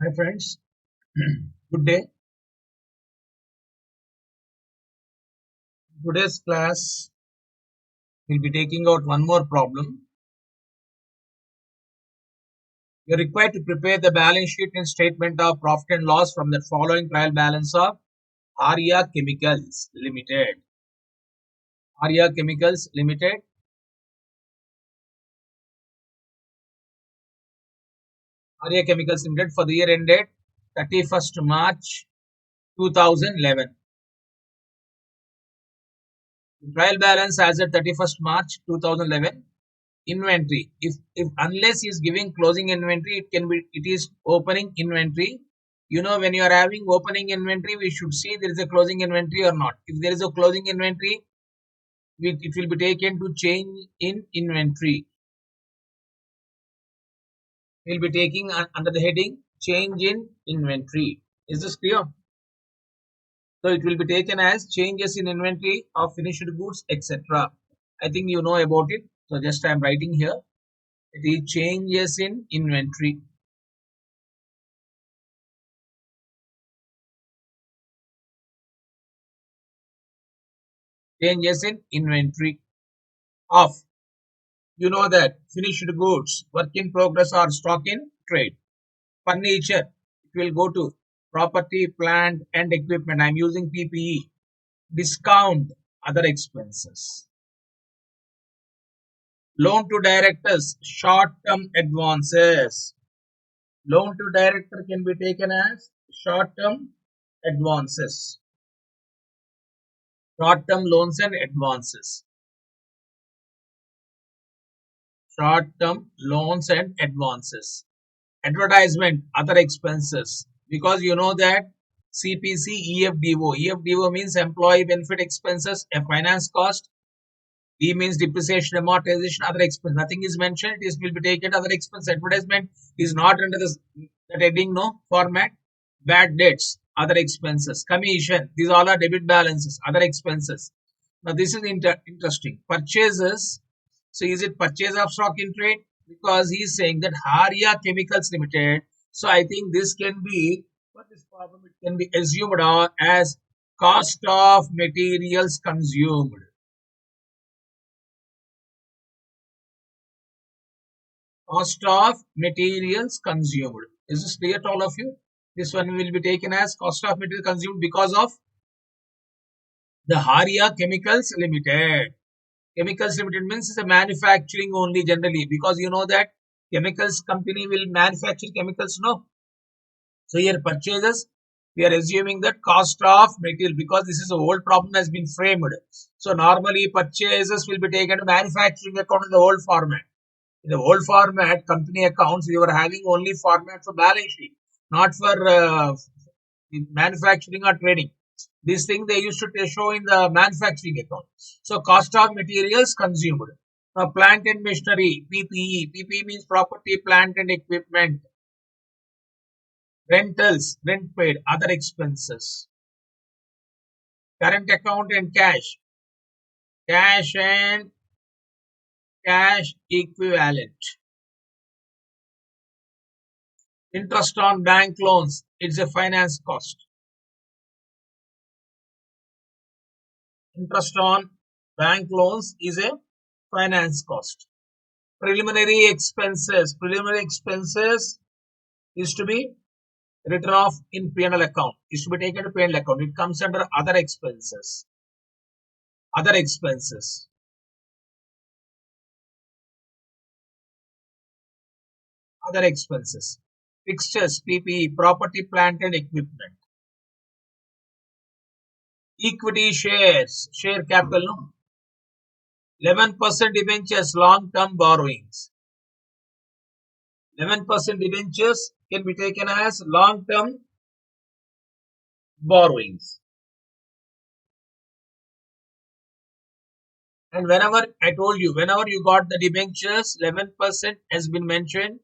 Hi friends, good day. Today's class will be taking out one more problem. You are required to prepare the balance sheet and statement of profit and loss from the following trial balance of Arya Chemicals Limited. Arya Chemicals Limited. Arya Chemicals Limited for the year ended 31st March 2011. Trial balance as at 31st March 2011. Inventory. If unless he is giving closing inventory, it is opening inventory. When you are having opening inventory, we should see there is a closing inventory or not. If there is a closing inventory, it will be taken to change in inventory. We will be taking under the heading change in inventory. Is this clear? So it will be taken as changes in inventory of finished goods, etc. I think you know about it. So just I am writing here. It is changes in inventory. Changes in inventory of that finished goods, work in progress or stock in trade. Furniture, it will go to property, plant and equipment. I'm using PPE. Discount, other expenses. Loan to directors, short term advances. Loan to director can be taken as short term advances. Short term loans and advances. Short term loans and advances. Advertisement, other expenses, because you know that CPC, EFDO means employee benefit expenses, a finance cost. D means depreciation, amortization, other expense. Nothing is mentioned. It will be taken other expense. Advertisement is not under the heading no format. Bad debts, other expenses. Commission, these all are debit balances, other expenses. Now this is interesting. Purchases. So is it purchase of stock in trade? Because he is saying that Arya Chemicals Limited. So I think this can be, for this problem, it can be assumed as cost of materials consumed. Cost of materials consumed. Is this clear to all of you? This one will be taken as cost of material consumed because of the Arya Chemicals Limited. Chemicals Limited means it's a manufacturing only generally, because you know that chemicals company will manufacture chemicals, no? So here purchases, we are assuming that cost of material, because this is a old problem has been framed. So normally purchases will be taken to manufacturing account in the old format. In the old format, company accounts, we were having only format for balance sheet, not for manufacturing or trading. This thing they used to show in the manufacturing account. So cost of materials consumed. Now plant and machinery, PPE. PPE means property, plant and equipment. Rentals, rent paid, other expenses. Current account and cash. Cash and cash equivalent. Interest on bank loans, it's a finance cost. Interest on bank loans is a finance cost. Preliminary expenses. Preliminary expenses is to be written off in P&L account. Is to be taken to P&L account. It comes under other expenses. Other expenses. Other expenses. Fixtures, PPE, property, plant and equipment. Equity shares, share capital, no? 11% debentures, long-term borrowings. 11% debentures can be taken as long-term borrowings. And whenever I told you, whenever you got the debentures, 11% has been mentioned.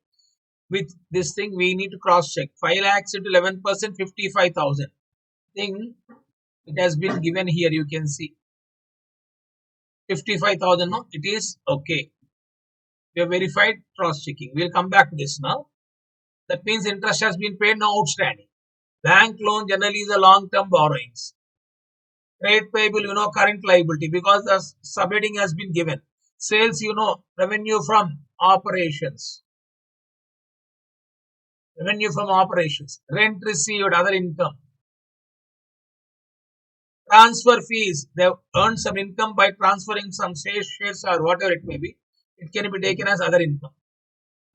With this thing, we need to cross check. 5 lakhs into 11%, 55,000. Thing, it has been given here. You can see 55,000. No, it is okay. We have verified cross checking. We'll come back to this now. That means interest has been paid, now outstanding. Bank loan generally is a long-term borrowings. Trade payable, current liability because the subheading has been given. Sales, revenue from operations. Revenue from operations. Rent received, other income. Transfer fees, they have earned some income by transferring some shares or whatever it may be. It can be taken as other income.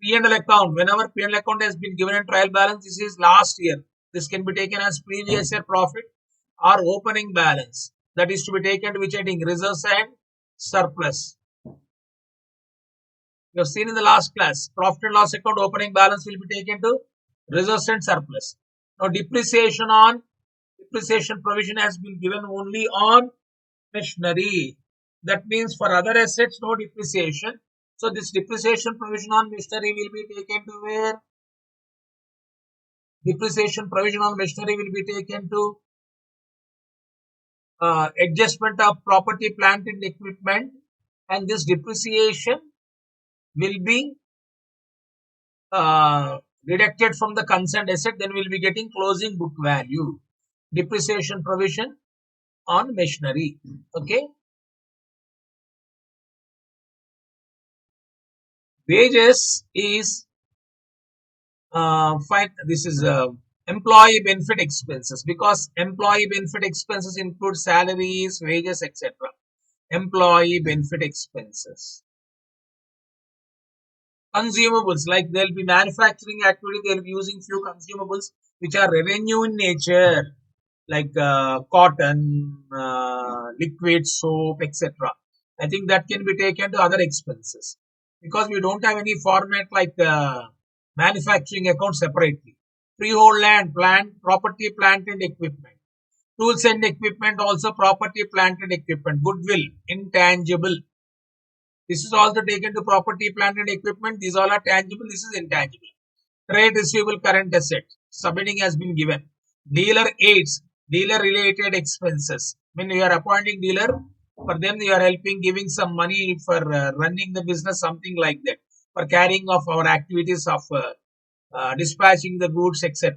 P&L account, whenever P&L account has been given in trial balance, this is last year. This can be taken as previous year profit or opening balance. That is to be taken to which heading? Reserves and surplus. You have seen in the last class, profit and loss account opening balance will be taken to reserves and surplus. Now depreciation provision has been given only on machinery. That means for other assets, no depreciation. So this depreciation provision on machinery will be taken to where? Depreciation provision on machinery will be taken to adjustment of property, plant and equipment, and this depreciation will be deducted from the concerned asset, then we'll be getting closing book value. Depreciation provision on machinery. Okay. Wages is fine. This is employee benefit expenses because employee benefit expenses include salaries, wages, etc. Employee benefit expenses. Consumables, like they'll be manufacturing activity, they'll be using few consumables which are revenue in nature, like cotton, liquid soap, etc. I think that can be taken to other expenses because we don't have any format like manufacturing account separately. Freehold land, plant, property, plant and equipment. Tools and equipment, also property, plant and equipment. Goodwill, intangible. This is also taken to property, plant and equipment. These all are tangible. This is intangible. Trade receivable, current asset. Subheading has been given. Dealer aids, dealer related expenses. When you are appointing dealer, for them you are helping, giving some money for running the business, something like that. For carrying of our activities of dispatching the goods, etc.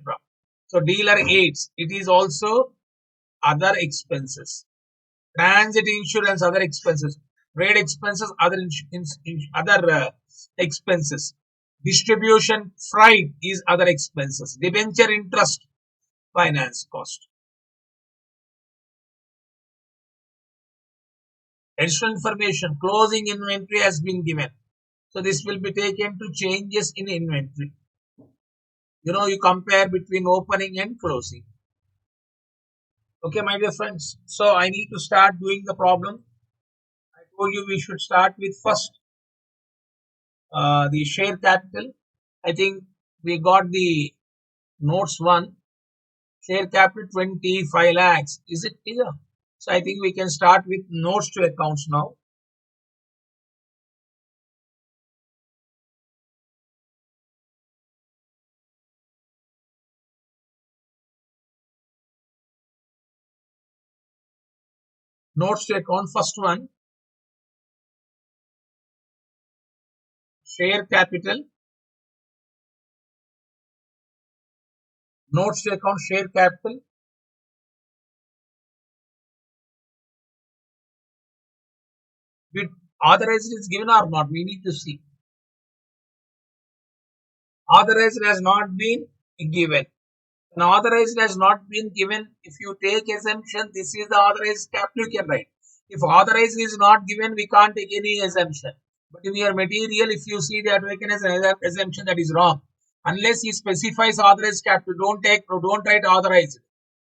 So dealer aids, it is also other expenses. Transit insurance, other expenses. Trade expenses, other expenses. Distribution freight is other expenses. Debenture interest, finance cost. Additional information, closing inventory has been given. So this will be taken to changes in inventory. You compare between opening and closing. Okay, my dear friends. So I need to start doing the problem. I told you we should start with first the share capital. I think we got the notes 1. Share capital 25 lakhs. Is it clear? So I think we can start with notes to accounts now. Notes to account, first one, share capital. Notes to account, share capital. With authorized is given or not? We need to see. Authorized has not been given. An authorized has not been given. If you take assumption, this is the authorized capital, you can write. If authorized is not given, we can't take any assumption. But in your material, if you see that we can as an assumption, that is wrong. Unless he specifies authorized capital, don't write authorized.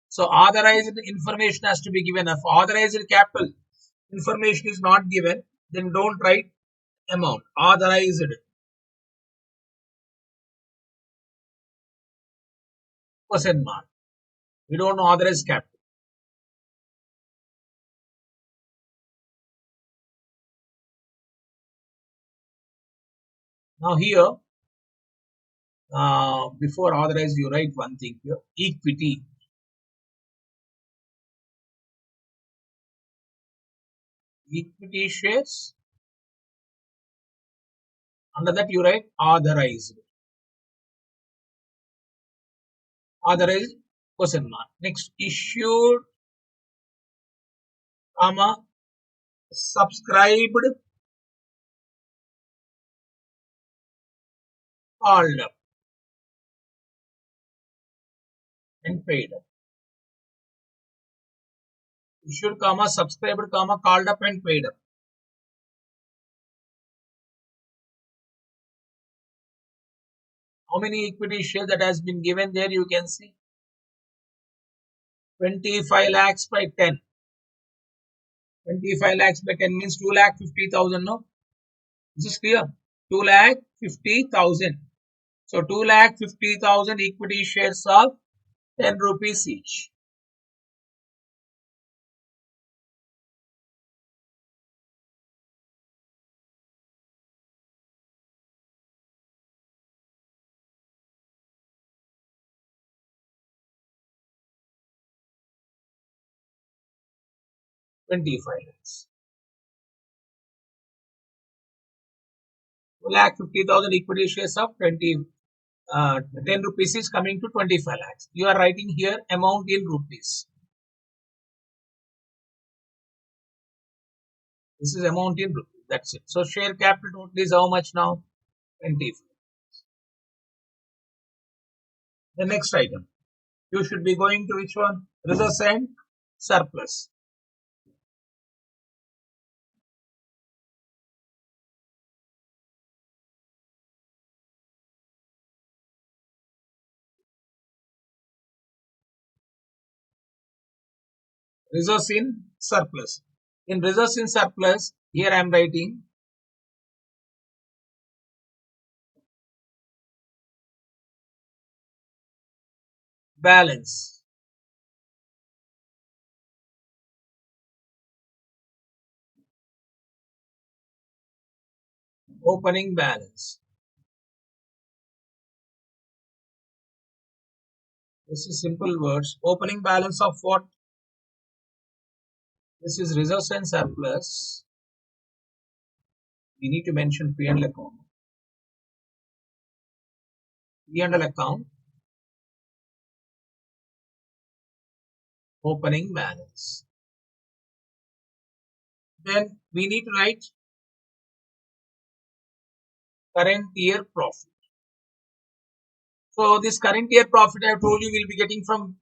So authorized information has to be given. If authorized capital information is not given, then don't write amount. Authorized. Question mark. We don't know authorized capital. Now here, before authorized, you write one thing here. Equity. Equity shares. Under that you write authorized. Otherwise, question mark. Next, issued, comma, subscribed, called up, and paid up. Issued, comma, subscribed, comma, called up, and paid up. How many equity shares that has been given there? You can see 25 lakhs by 10. 25 lakhs by 10 means 2,50,000. No, this is clear. 2,50,000. So 2,50,000 equity shares of 10 rupees each. $25. 2,50,000 equity shares of 10 rupees is coming to 25 lakhs. You are writing here amount in rupees. This is amount in rupees. That's it. So share capital total is how much now? 25. The next item. You should be going to which one? Reserves and surplus. Reserves in surplus. In reserves in surplus, here I am writing balance. Opening balance. This is simple words. Opening balance of what? This is reserves and surplus. We need to mention P&L account. P&L account. Opening balance. Then we need to write current year profit. So this current year profit I have told you will be getting from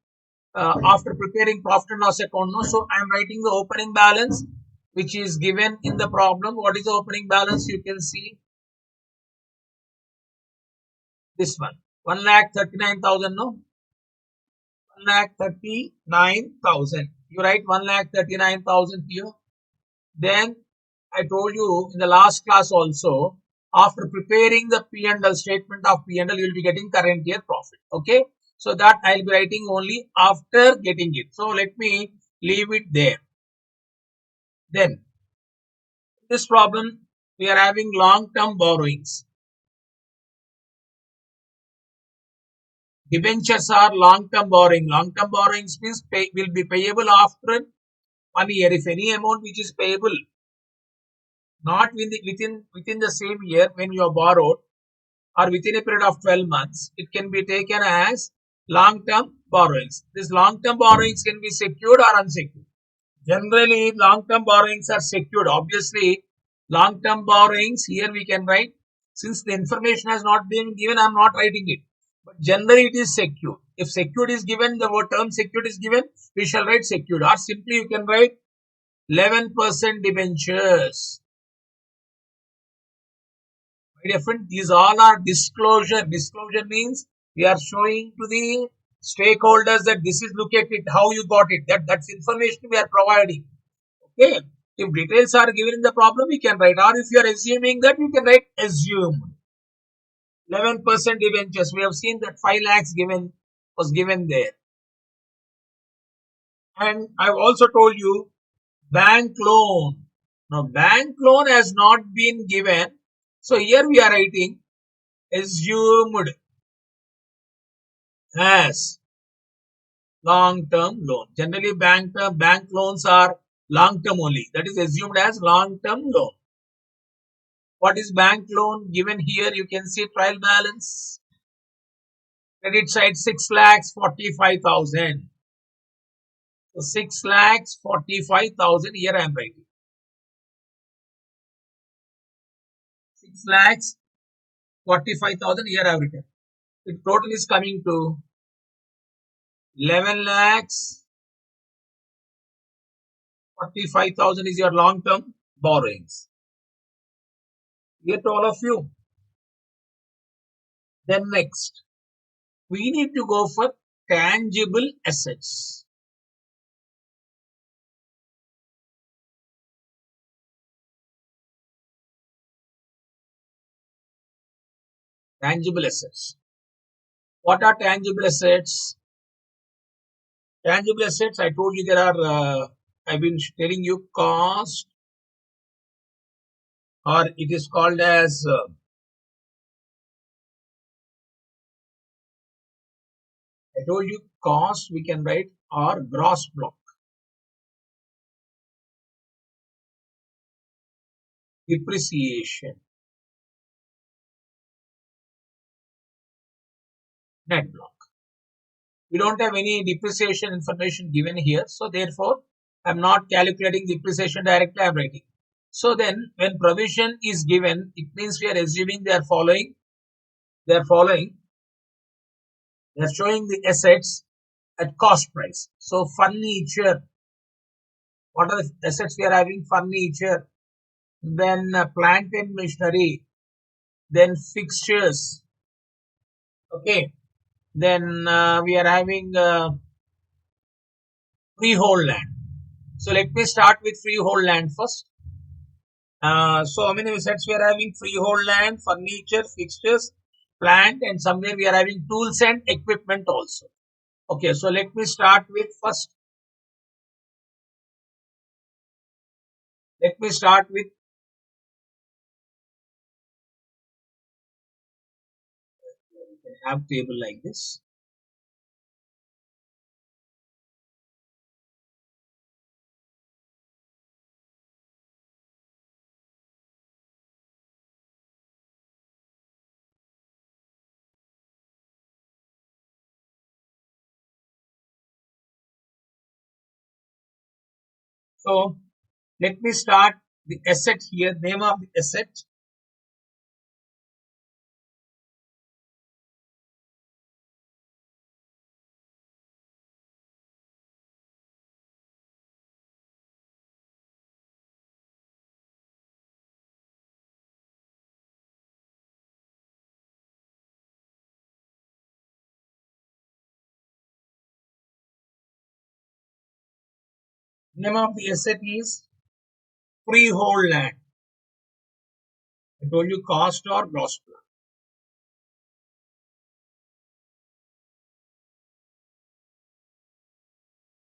after preparing profit and loss account. No, so I am writing the opening balance which is given in the problem. What is the opening balance? You can see this one, 1,39,000. No, 1,39,000. You write 1,39,000 here. Then I told you in the last class also, after preparing the P&L statement of P&L, you will be getting current year profit. Okay. So that I will be writing only after getting it. So let me leave it there. Then this problem, we are having long-term borrowings. Debentures are long-term borrowing. Long-term borrowings means will be payable after 1 year. If any amount which is payable not within the same year when you are borrowed or within a period of 12 months, it can be taken as long-term borrowings. These long-term borrowings can be secured or unsecured. Generally, long-term borrowings are secured. Obviously, long-term borrowings, here we can write, since the information has not been given, I am not writing it. But generally, it is secured. If secured is given, the word term secured is given, we shall write secured. Or simply you can write 11% debentures. My friend, these all are disclosure. Disclosure means we are showing to the stakeholders that this is, look at it, how you got it. That's information we are providing. Okay. If details are given in the problem, we can write. Or if you are assuming that, you can write assumed. 11% debentures. We have seen that 5 lakhs was given there. And I've also told you bank loan. Now, bank loan has not been given. So here we are writing assumed as long-term loan. Generally, bank loans are long-term only. That is assumed as long-term loan. What is bank loan given here? You can see trial balance Credit side 6,45,000. So 6,45,000 here I am writing. 6,45,000 here I have written. The total is coming to 11,45,000 is your long term borrowings. Here to all of you. Then next, we need to go for tangible assets. Tangible assets. What are tangible assets? Tangible assets, I told you there are, I've been telling you cost, or it is called as, I told you cost we can write or gross block. Depreciation, net block. We don't have any depreciation information given here, so therefore I'm not calculating depreciation directly, I'm writing. So then when provision is given, it means we are assuming they are showing the assets at cost price. So furniture, what are the assets we are having? Furniture, then plant and machinery, then fixtures. Okay, then we are having freehold land. So let me start with freehold land first. So how many assets we are having? Freehold land, furniture, fixtures, plant, and somewhere we are having tools and equipment also. Okay, so let me start with first. Let me start with have table like this. So let me start the asset here. Name of the asset. Name of the asset is freehold land. I told you cost or gross plan.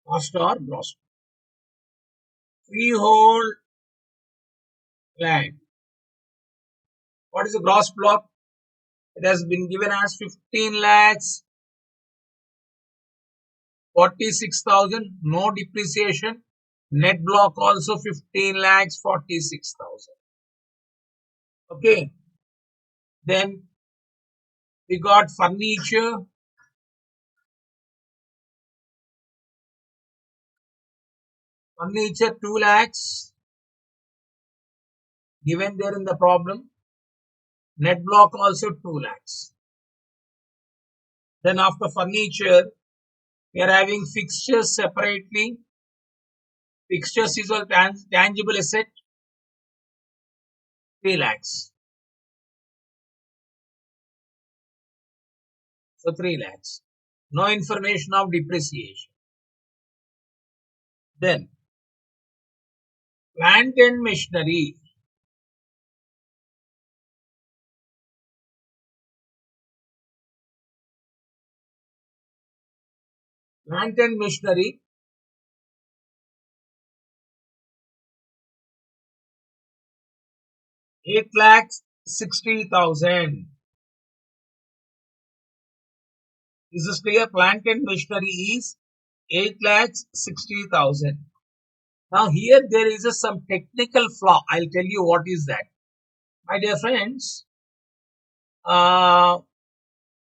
Cost or gross. Freehold land. What is the gross block? It has been given as 15 lakhs 46,000. No depreciation. Net block also 15 lakhs 46,000. Okay. Then we got furniture. Furniture 2 lakhs given there in the problem. Net block also 2 lakhs. Then after furniture, we are having fixtures separately. Fixtures is a tangible asset, 3 lakhs. So 3 lakhs. No information of depreciation. Then plant and machinery. Plant and machinery, 8 lakhs 60,000. This is clear. Plant and machinery is 8 lakhs 60,000. Now here there is some technical flaw. I'll tell you what is that. My dear friends,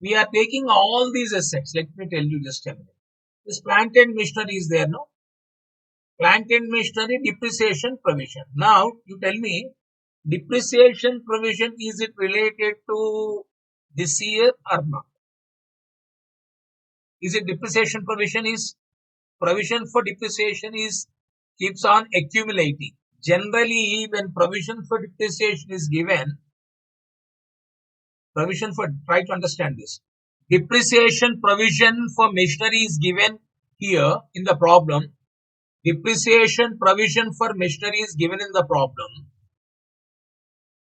We are taking all these assets. Let me tell you just a minute. This plant and machinery is there, no? Plant and machinery depreciation provision. Now, you tell me, depreciation provision, is it related to this year or not? Is it depreciation provision is provision for depreciation is keeps on accumulating. Generally, when provision for depreciation is given, provision for, try to understand this. Depreciation provision for machinery is given here in the problem. Depreciation provision for machinery is given in the problem.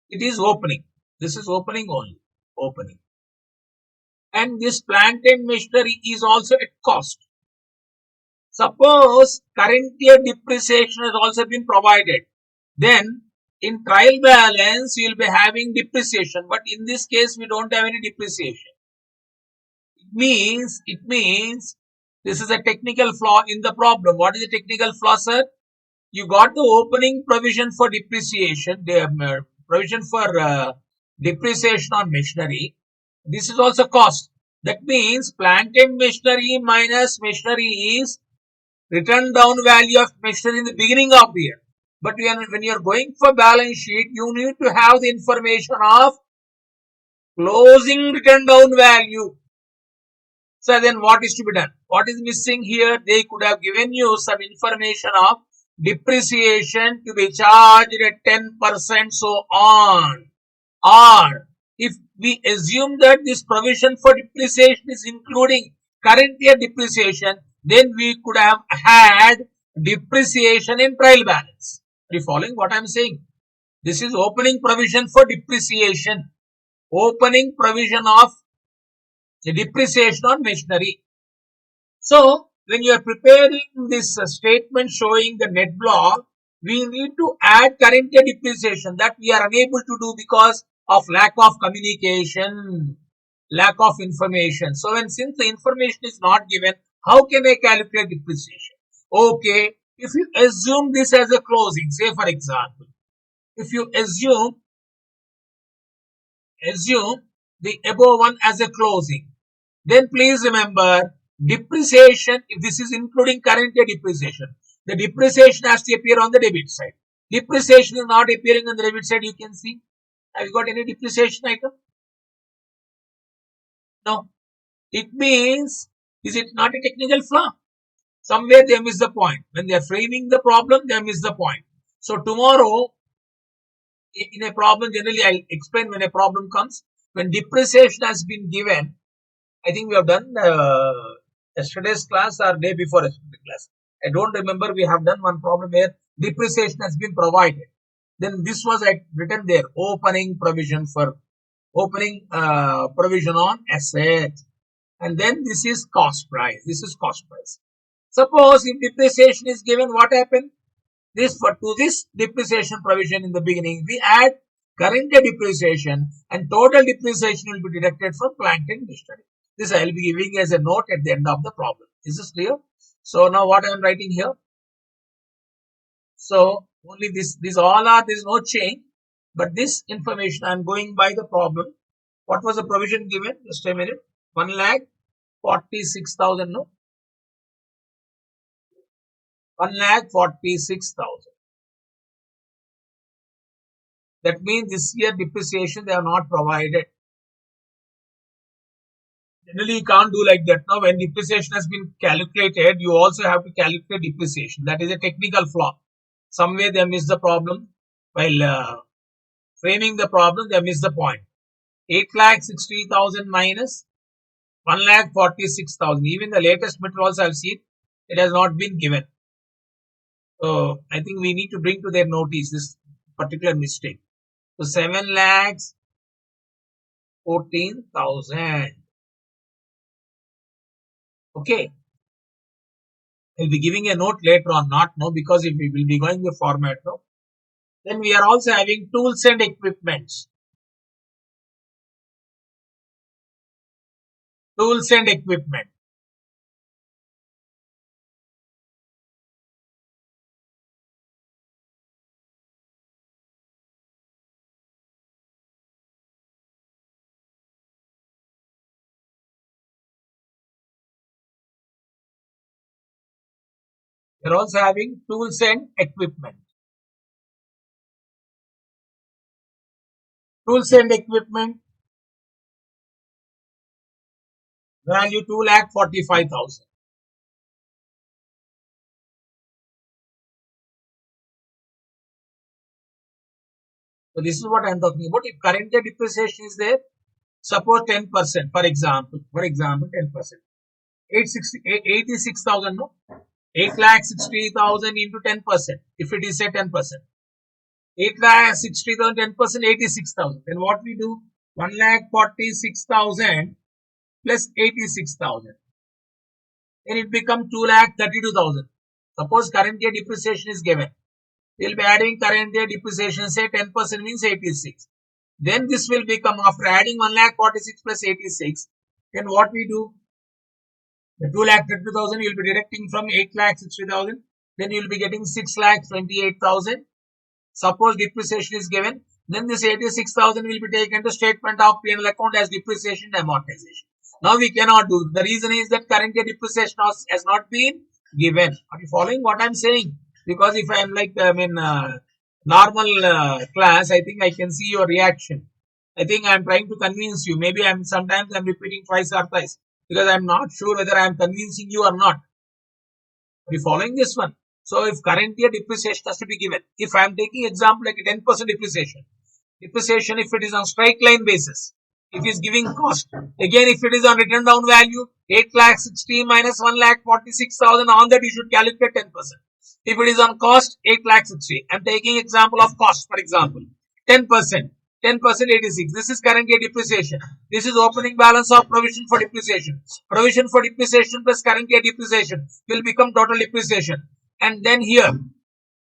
It is opening. This is opening only. Opening. And this plant and machinery is also at cost. Suppose current year depreciation has also been provided. Then in trial balance, you will be having depreciation. But in this case, we don't have any depreciation. It means this is a technical flaw in the problem. What is the technical flaw, sir? You got the opening provision for depreciation, the provision for depreciation on machinery. This is also cost. That means plant and machinery minus machinery is written down value of machinery in the beginning of the year. But when you are going for balance sheet, you need to have the information of closing written down value. So then what is to be done? What is missing here? They could have given you some information of depreciation to be charged at 10%, so on. Or if we assume that this provision for depreciation is including current year depreciation, then we could have had depreciation in trial balance. Are you following what I am saying? This is opening provision for depreciation. Opening provision of the depreciation on machinery. So, when you are preparing this statement showing the net block, we need to add current year depreciation that we are unable to do because of lack of communication, lack of information. So, since the information is not given, how can I calculate depreciation? Okay, if you assume this as a closing, say for example, if you assume the above one as a closing, then please remember depreciation, if this is including current year depreciation, the depreciation has to appear on the debit side. Depreciation is not appearing on the debit side, you can see. Have you got any depreciation item? No. It means, is it not a technical flaw? Somewhere they miss the point. When they are framing the problem, they miss the point. So tomorrow, in a problem, generally I'll explain when a problem comes. When depreciation has been given, I think we have done yesterday's class or day before yesterday's class. I don't remember. We have done one problem where depreciation has been provided. Then this was written there, opening provision on asset. And then this is cost price. This is cost price. Suppose if depreciation is given, what happened? To this depreciation provision in the beginning, we add current year depreciation and total depreciation will be deducted from plant and machinery. This I will be giving as a note at the end of the problem. Is this clear? So now what I am writing here? So only this all are, there is no change, but this information I am going by the problem. What was the provision given? Just a minute. 1,46,000, no? 1,46,000. That means this year depreciation they are not provided. Generally, you can't do like that. Now, when depreciation has been calculated, you also have to calculate depreciation. That is a technical flaw. Somewhere they miss the problem. While framing the problem, they miss the point. 8,60,000 minus 1,46,000. Even the latest meter also I have seen, it has not been given. So, I think we need to bring to their notice this particular mistake. So, 7,14,000. Okay. I'll be giving a note later on, not now, because if we will be going the format now. Then we are also having tools and equipments. Tools and equipment. We're also having tools and equipment. Tools and equipment value 2,45,000. So this is what I'm talking about. If current year depreciation is there, suppose 10%, for example, 10%. 86,000, no? 8,60,000 into 10%. If it is say 10%. 8,60,000, 10%, 86,000. Then what we do? 1,46,000 plus 86,000. Then it becomes 2,32,000. Suppose current year depreciation is given. We'll be adding current year depreciation, say 10% means 86. Then this will become, after adding 1,46,000 plus 86, then what we do? The 2,32,000 you'll be deducting from 8,60,000. Then you'll be getting 6,28,000. Suppose depreciation is given, then this 86,000 will be taken to statement of P&L account as depreciation and amortization. Now we cannot do. The reason is that current year depreciation has not been given. Are you following what I'm saying? Because if I am like normal class, I think I can see your reaction. I think I'm trying to convince you. Maybe sometimes I'm repeating twice or thrice because I'm not sure whether I'm convincing you or not. Are you following this one? So if current year depreciation has to be given, if I am taking example like a 10% depreciation if it is on straight line basis, if it is giving cost, again if it is on written down value, 8,60,000 minus 1,46,000, on that you should calculate 10%. If it is on cost, 8,60,000. I'm taking example of cost, for example, 10%. 10% 86. This is current year depreciation. This is opening balance of provision for depreciation. Provision for depreciation plus current year depreciation will become total depreciation. And then here,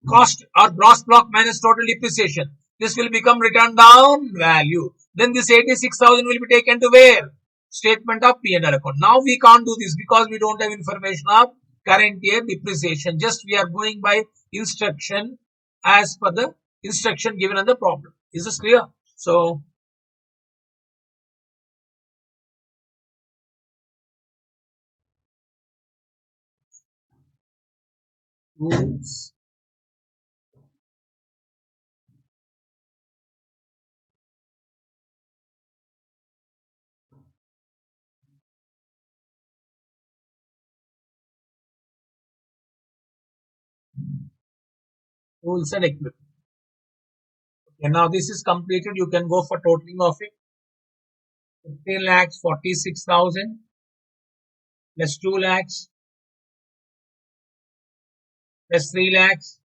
cost or gross block minus total depreciation. This will become written down value. Then this 86,000 will be taken to where? Statement of P&L account. Now we can't do this because we don't have information of current year depreciation. Just we are going by instruction as per the instruction given in the problem. Is this clear? So rules, rules and equipment. Okay, now this is completed. You can go for totaling of it. 15,46,000 plus 2 lakhs plus 3 lakhs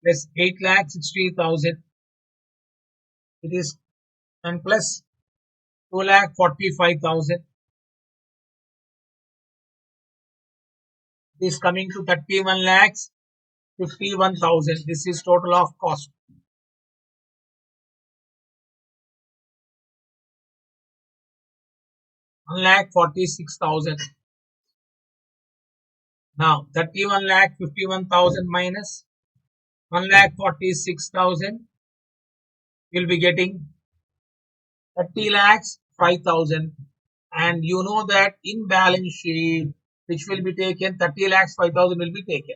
plus 8,60,000. It is, and plus 2,45,000. It is coming to 31 lakhs 51,000. This is total of cost. 1,46,000. Now 31,51,000 minus 1,46,000 will be getting 30 lakhs 5,000. And you know that in balance sheet, which will be taken, 30 lakhs 5,000 will be taken.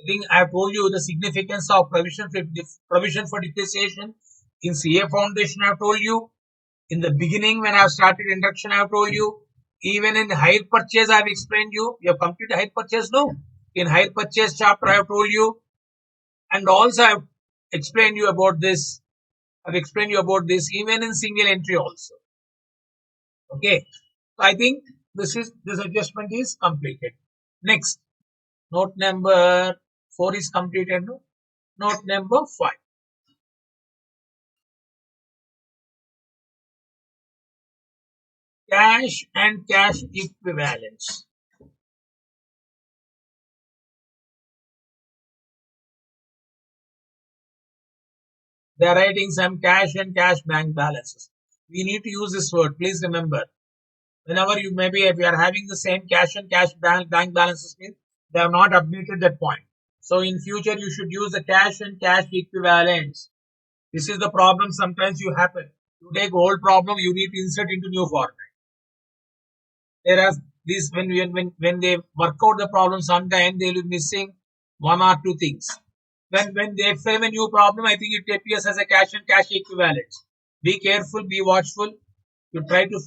I think I have told you the significance of provision for depreciation. In CA Foundation, I have told you. In the beginning, when I have started induction, I have told you. Even in hire purchase, I have explained you. You have completed hire purchase, no? In hire purchase chapter, I have told you. And also, I have explained you about this. I've explained you about this even in single entry also. Okay. So I think this adjustment is completed. Next, note number 4 is completed. No? Note number 5. Cash and cash equivalents. They are writing some cash and cash bank balances. We need to use this word. Please remember. Whenever you maybe if you are having the same cash and cash bank balances means they have not updated that point. So in future you should use the cash and cash equivalents. This is the problem sometimes you happen. You take old problem, you need to insert into new format. Whereas These when they work out the problem, sometimes they will be missing one or two things. When they frame a new problem, I think it appears as a cash and cash equivalent. Be careful, be watchful. You try to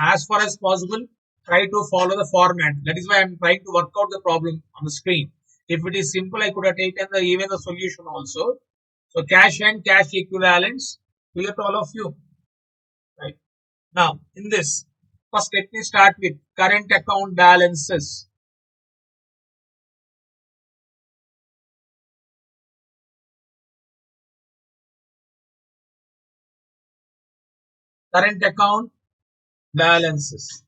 as far as possible, try to follow the format. That is why I'm trying to work out the problem on the screen. If it is simple, I could have taken even the solution also. So cash and cash equivalents, clear to all of you. Right. Now, in this, first let me start with current account balances. Current account balances.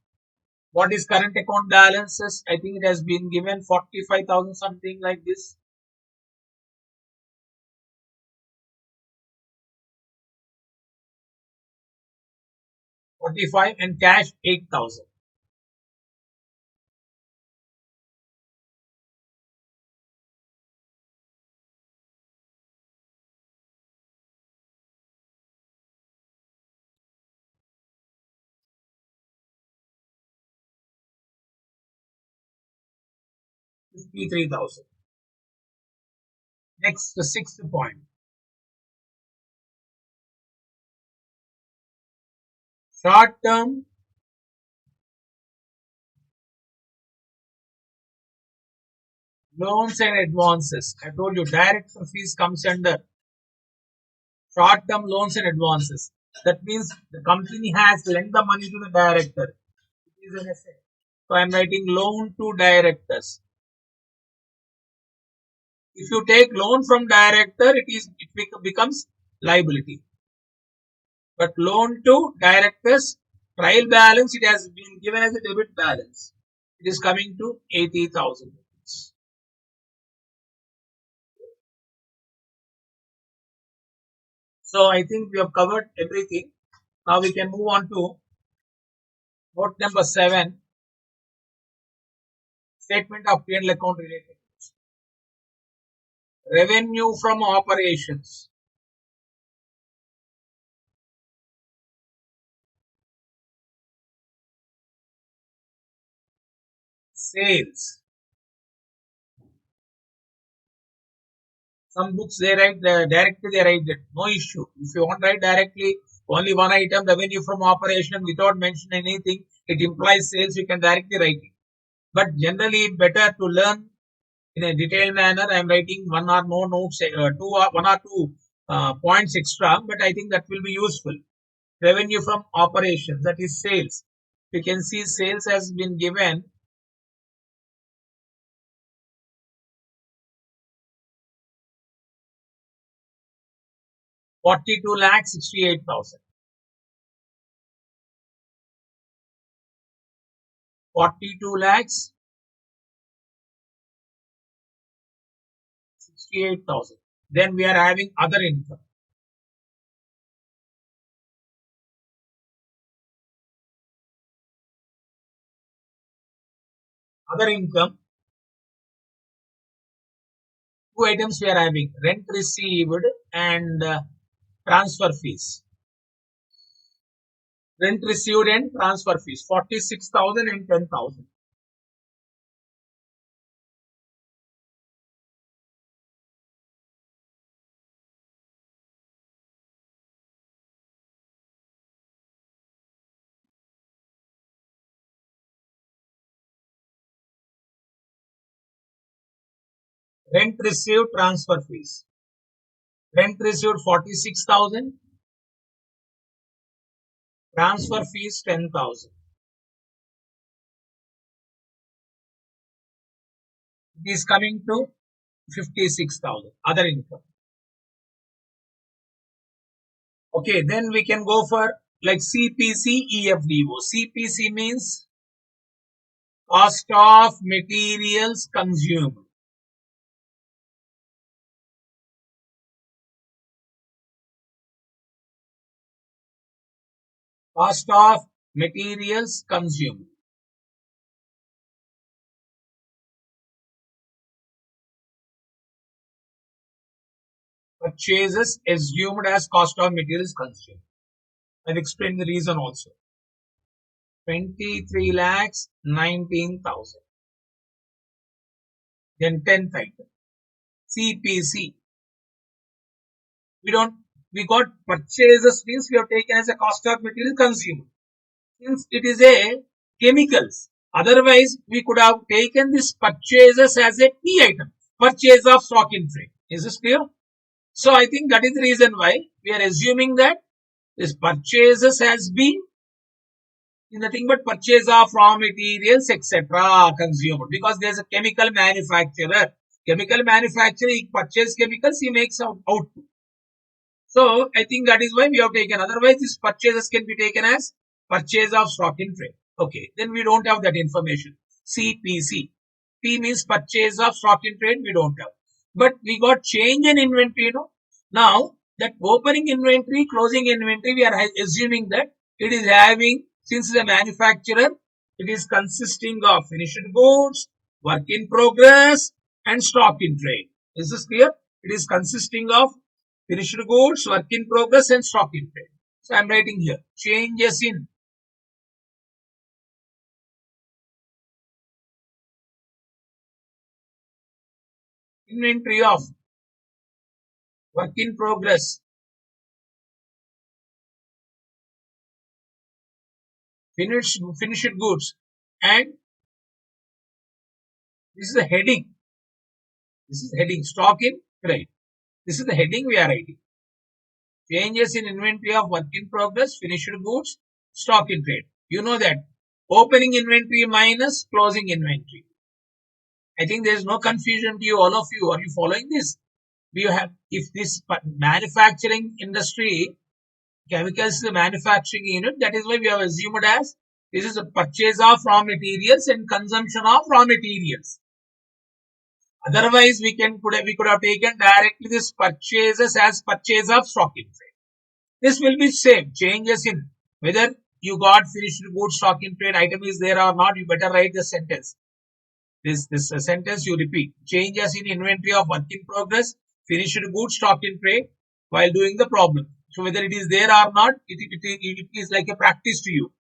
What is current account balances? I think it has been given 45,000 something like this. 45 and cash 8,000. $53,000. Next, the sixth point. Short term loans and advances. I told you director fees comes under short term loans and advances. That means the company has lent the money to the director. It is an asset. So I am writing loan to directors. If you take loan from director, becomes liability. But loan to directors, trial balance, it has been given as a debit balance. It is coming to 80,000 rupees. So I think we have covered everything. Now we can move on to note number 7, statement of P&L account related. Revenue from operations. Sales. Some books they write directly, they write that no issue. If you want to write directly only one item, revenue from operation without mentioning anything, it implies sales, you can directly write it. But generally better to learn in a detailed manner. I am writing one or more notes, one or two points extra, but I think that will be useful. Revenue from operations, that is sales. You can see sales has been given 42 lakh 68,000. 42 lakhs 68,000. Then we are having other income. Other income, two items we are having, rent received and transfer fees. Rent received and transfer fees, 46,000 and 10,000. Rent received, transfer fees. Rent received 46,000, transfer fees 10,000. It is coming to 56,000. Other income. Okay, then we can go for like CPC, EFDO. CPC means cost of materials consumed. Cost of materials consumed. Purchases assumed as cost of materials consumed. I'll explain the reason also. 23 lakhs 19,000. Then 10th item, CPC. We got purchases means we have taken as a cost of material consumed. Since it is a chemicals, otherwise we could have taken this purchases as a P item, purchase of stock in trade. Is this clear? So I think that is the reason why we are assuming that this purchases has been nothing but purchase of raw materials, etc. consumed, because there's a chemical manufacturer. Chemical manufacturer, he purchase chemicals, he makes output. So I think that is why we have taken. Otherwise, these purchases can be taken as purchase of stock in trade. Okay, then we don't have that information. CPC. P means purchase of stock in trade, we don't have. But we got change in inventory, Now, that opening inventory, closing inventory, we are assuming that it is having, since the manufacturer, it is consisting of finished goods, work in progress, and stock in trade. Is this clear? It is consisting of finished goods, work in progress, and stock in trade. So I am writing here changes in inventory of work in progress, finished goods, and this is the heading. This is heading stock in trade. This is the heading we are writing. Changes in inventory of work in progress, finished goods, stock in trade. You know that opening inventory minus closing inventory. I think there is no confusion to you, all of you. Are you following this? We have, if this manufacturing industry, chemicals is a manufacturing unit, that is why we have assumed as this is a purchase of raw materials and consumption of raw materials. Otherwise, we could have taken directly this purchases as purchase of stock in trade. This will be same. Changes in whether you got finished goods stock in trade item is there or not. You better write the sentence. This sentence you repeat. Changes in inventory of work in progress, finished goods stock in trade while doing the problem. So whether it is there or not, it is like a practice to you.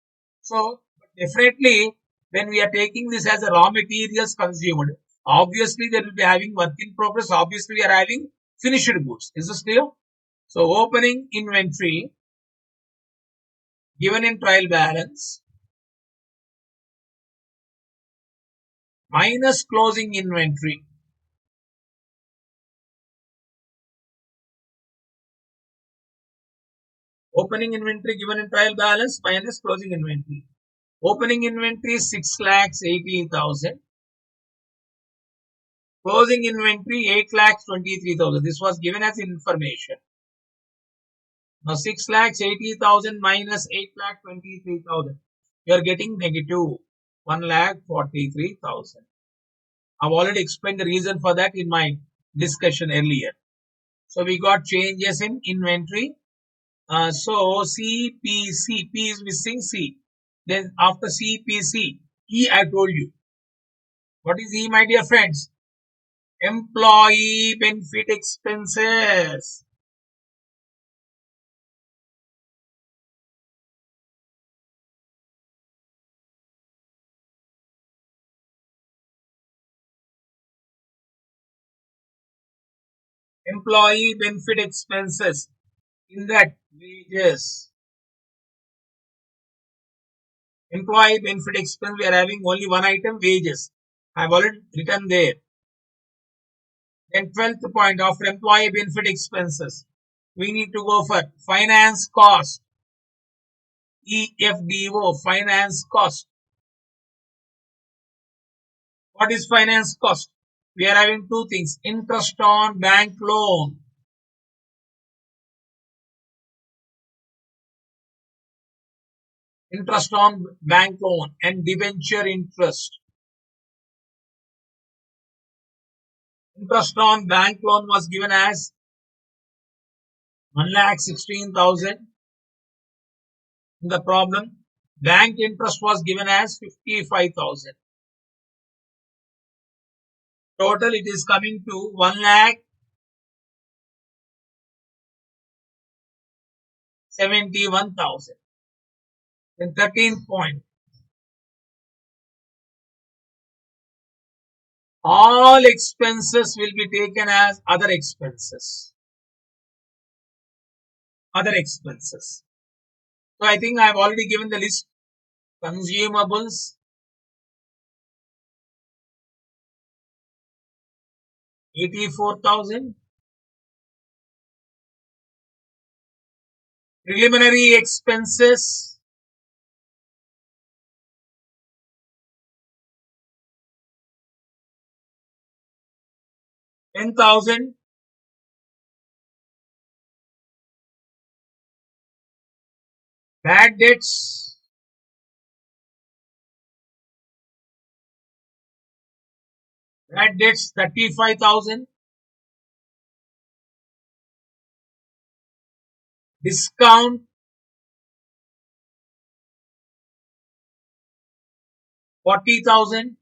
So definitely when we are taking this as a raw materials consumed, obviously there will be having work in progress. Obviously we are having finished goods. Is this clear? So opening inventory given in trial balance minus closing inventory opening inventory given in trial balance minus closing inventory. Opening inventory 6 lakhs 18,000. Closing inventory 8 lakhs 23,000. This was given as information. Now 6 lakhs 80,000 minus 8 lakh 23,000. You are getting negative 1 lakh 43,000. I've already explained the reason for that in my discussion earlier. So we got changes in inventory. So CPC, P is missing C. Then after CPC, E I told you. What is E, my dear friends? Employee benefit expenses. Employee benefit expenses. In that, wages. Employee benefit expense, we are having only one item, wages. I have already written there. Then 12th point, after employee benefit expenses, we need to go for finance cost. EFDO, finance cost. What is finance cost? We are having two things, interest on bank loan. Interest on bank loan and debenture interest. Interest on bank loan was given as 1,16,000 in the problem. Bank interest was given as 55,000. Total it is coming to 1,71,000. Then 13th point. All expenses will be taken as other expenses. Other expenses. So I think I've already given the list. Consumables, 84,000. Preliminary expenses, 10,000. Bad debts, 35,000. Discount, 40,000.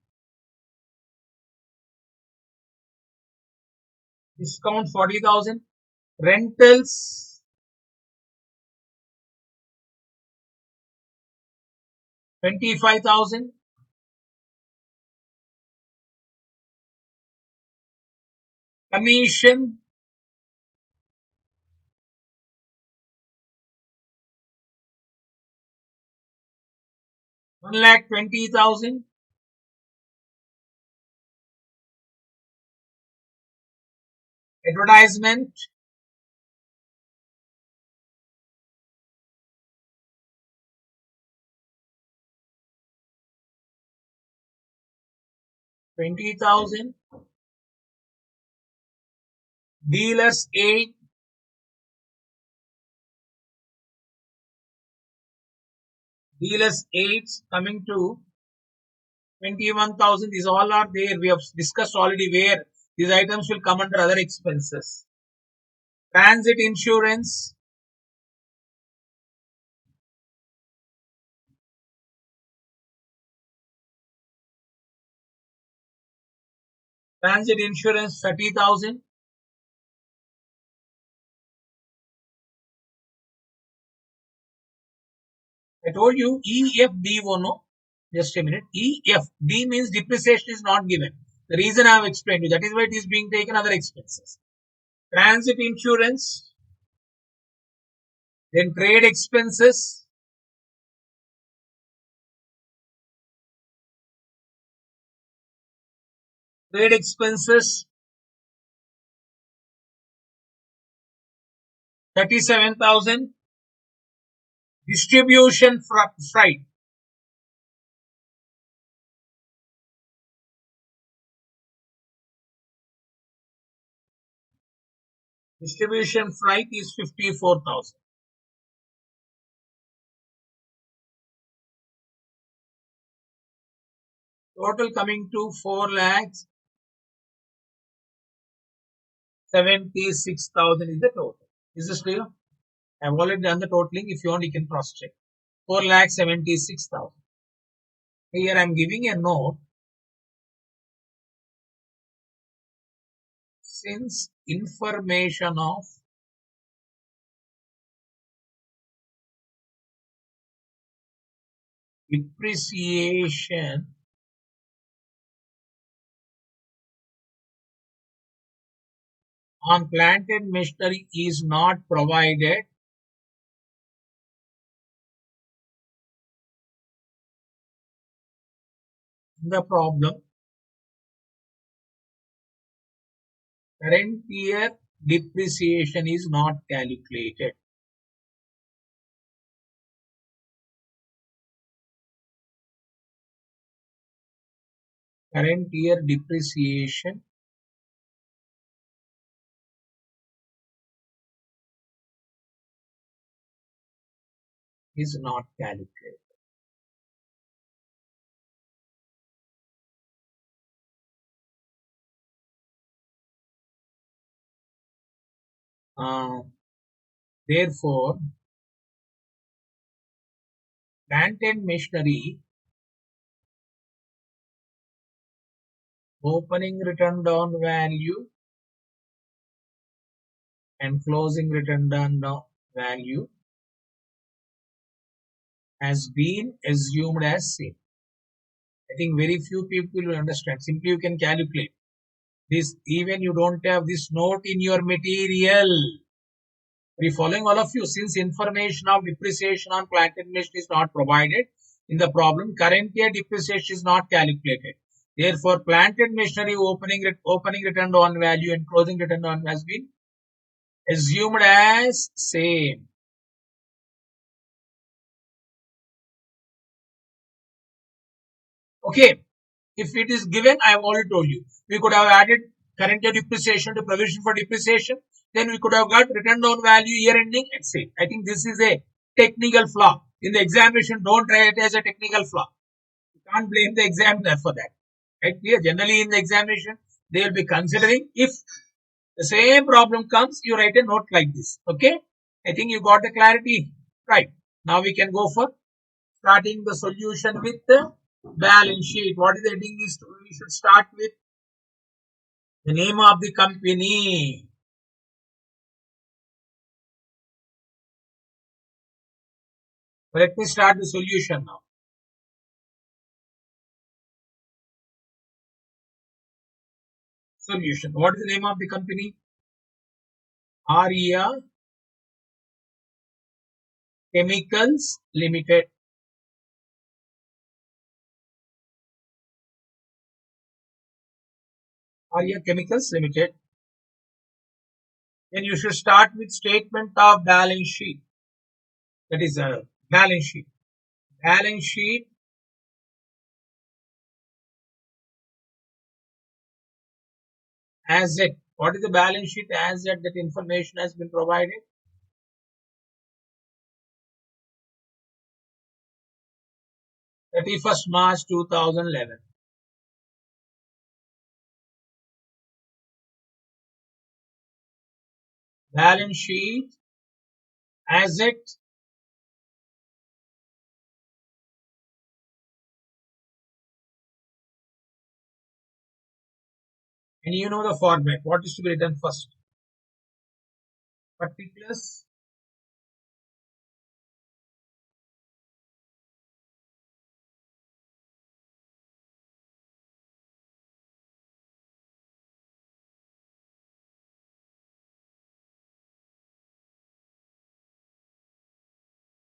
Discount, 40,000. Rentals, 25,000. Commission, 1,20,000. Advertisement, 20,000. Dealers aid, aids coming to 21,000. These all are there. We have discussed already where these items will come under other expenses. Transit insurance, transit insurance, 30,000. I told you EFDO, no? Just a minute. EFD means depreciation is not given. The reason I have explained you, that is why it is being taken other expenses. Transit insurance, then trade expenses, trade expenses, 37,000. Distribution freight, distribution freight is 54,000. Total coming to 4,76,000 is the total. Is this clear? I have already done the totaling. If you want, you can cross check. 4,76,000. Here I am giving a note. Since information of depreciation on plant and machinery is not provided, the problem, current year depreciation is not calculated. Current year depreciation is not calculated. Therefore, plant and machinery opening written down value and closing written down value has been assumed as same. I think very few people will understand. Simply you can calculate this. Even you don't have this note in your material. Are you following, all of you? Since information of depreciation on plant and machinery is not provided in the problem, current year depreciation is not calculated. Therefore, plant and machinery opening return on value and closing return on has been assumed as same. Okay. If it is given, I have already told you. We could have added current year depreciation to provision for depreciation. Then we could have got return on value year ending exchange. I think this is a technical flaw. In the examination, don't try it as a technical flaw. You can't blame the examiner for that. Right? Yeah, generally in the examination, they will be considering if the same problem comes, you write a note like this. Okay? I think you got the clarity. Right. Now we can go for starting the solution with the balance sheet. What is the heading? We should start with the name of the company. Let me start the solution now. Solution. What is the name of the company? Arya Chemicals Limited. Arya Chemicals Limited. Then you should start with statement of balance sheet. That is a balance sheet. Balance sheet asset. What is the balance sheet asset? That information has been provided. 31st March 2011. Balance sheet asset and you know the format. What is to be written first? Particulars.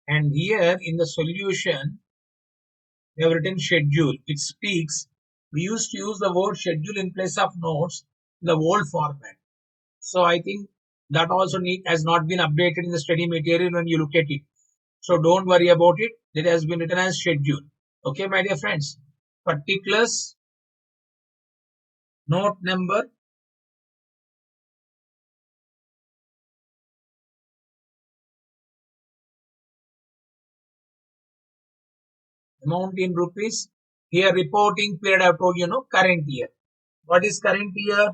And here in the solution, we have written schedule. It speaks. We used to use the word schedule in place of notes in the old format. So I think that also has not been updated in the study material when you look at it. So don't worry about it. It has been written as schedule. Okay, my dear friends. Particulars, note number, amount in rupees. Here reporting period I have told you, current year. What is current year?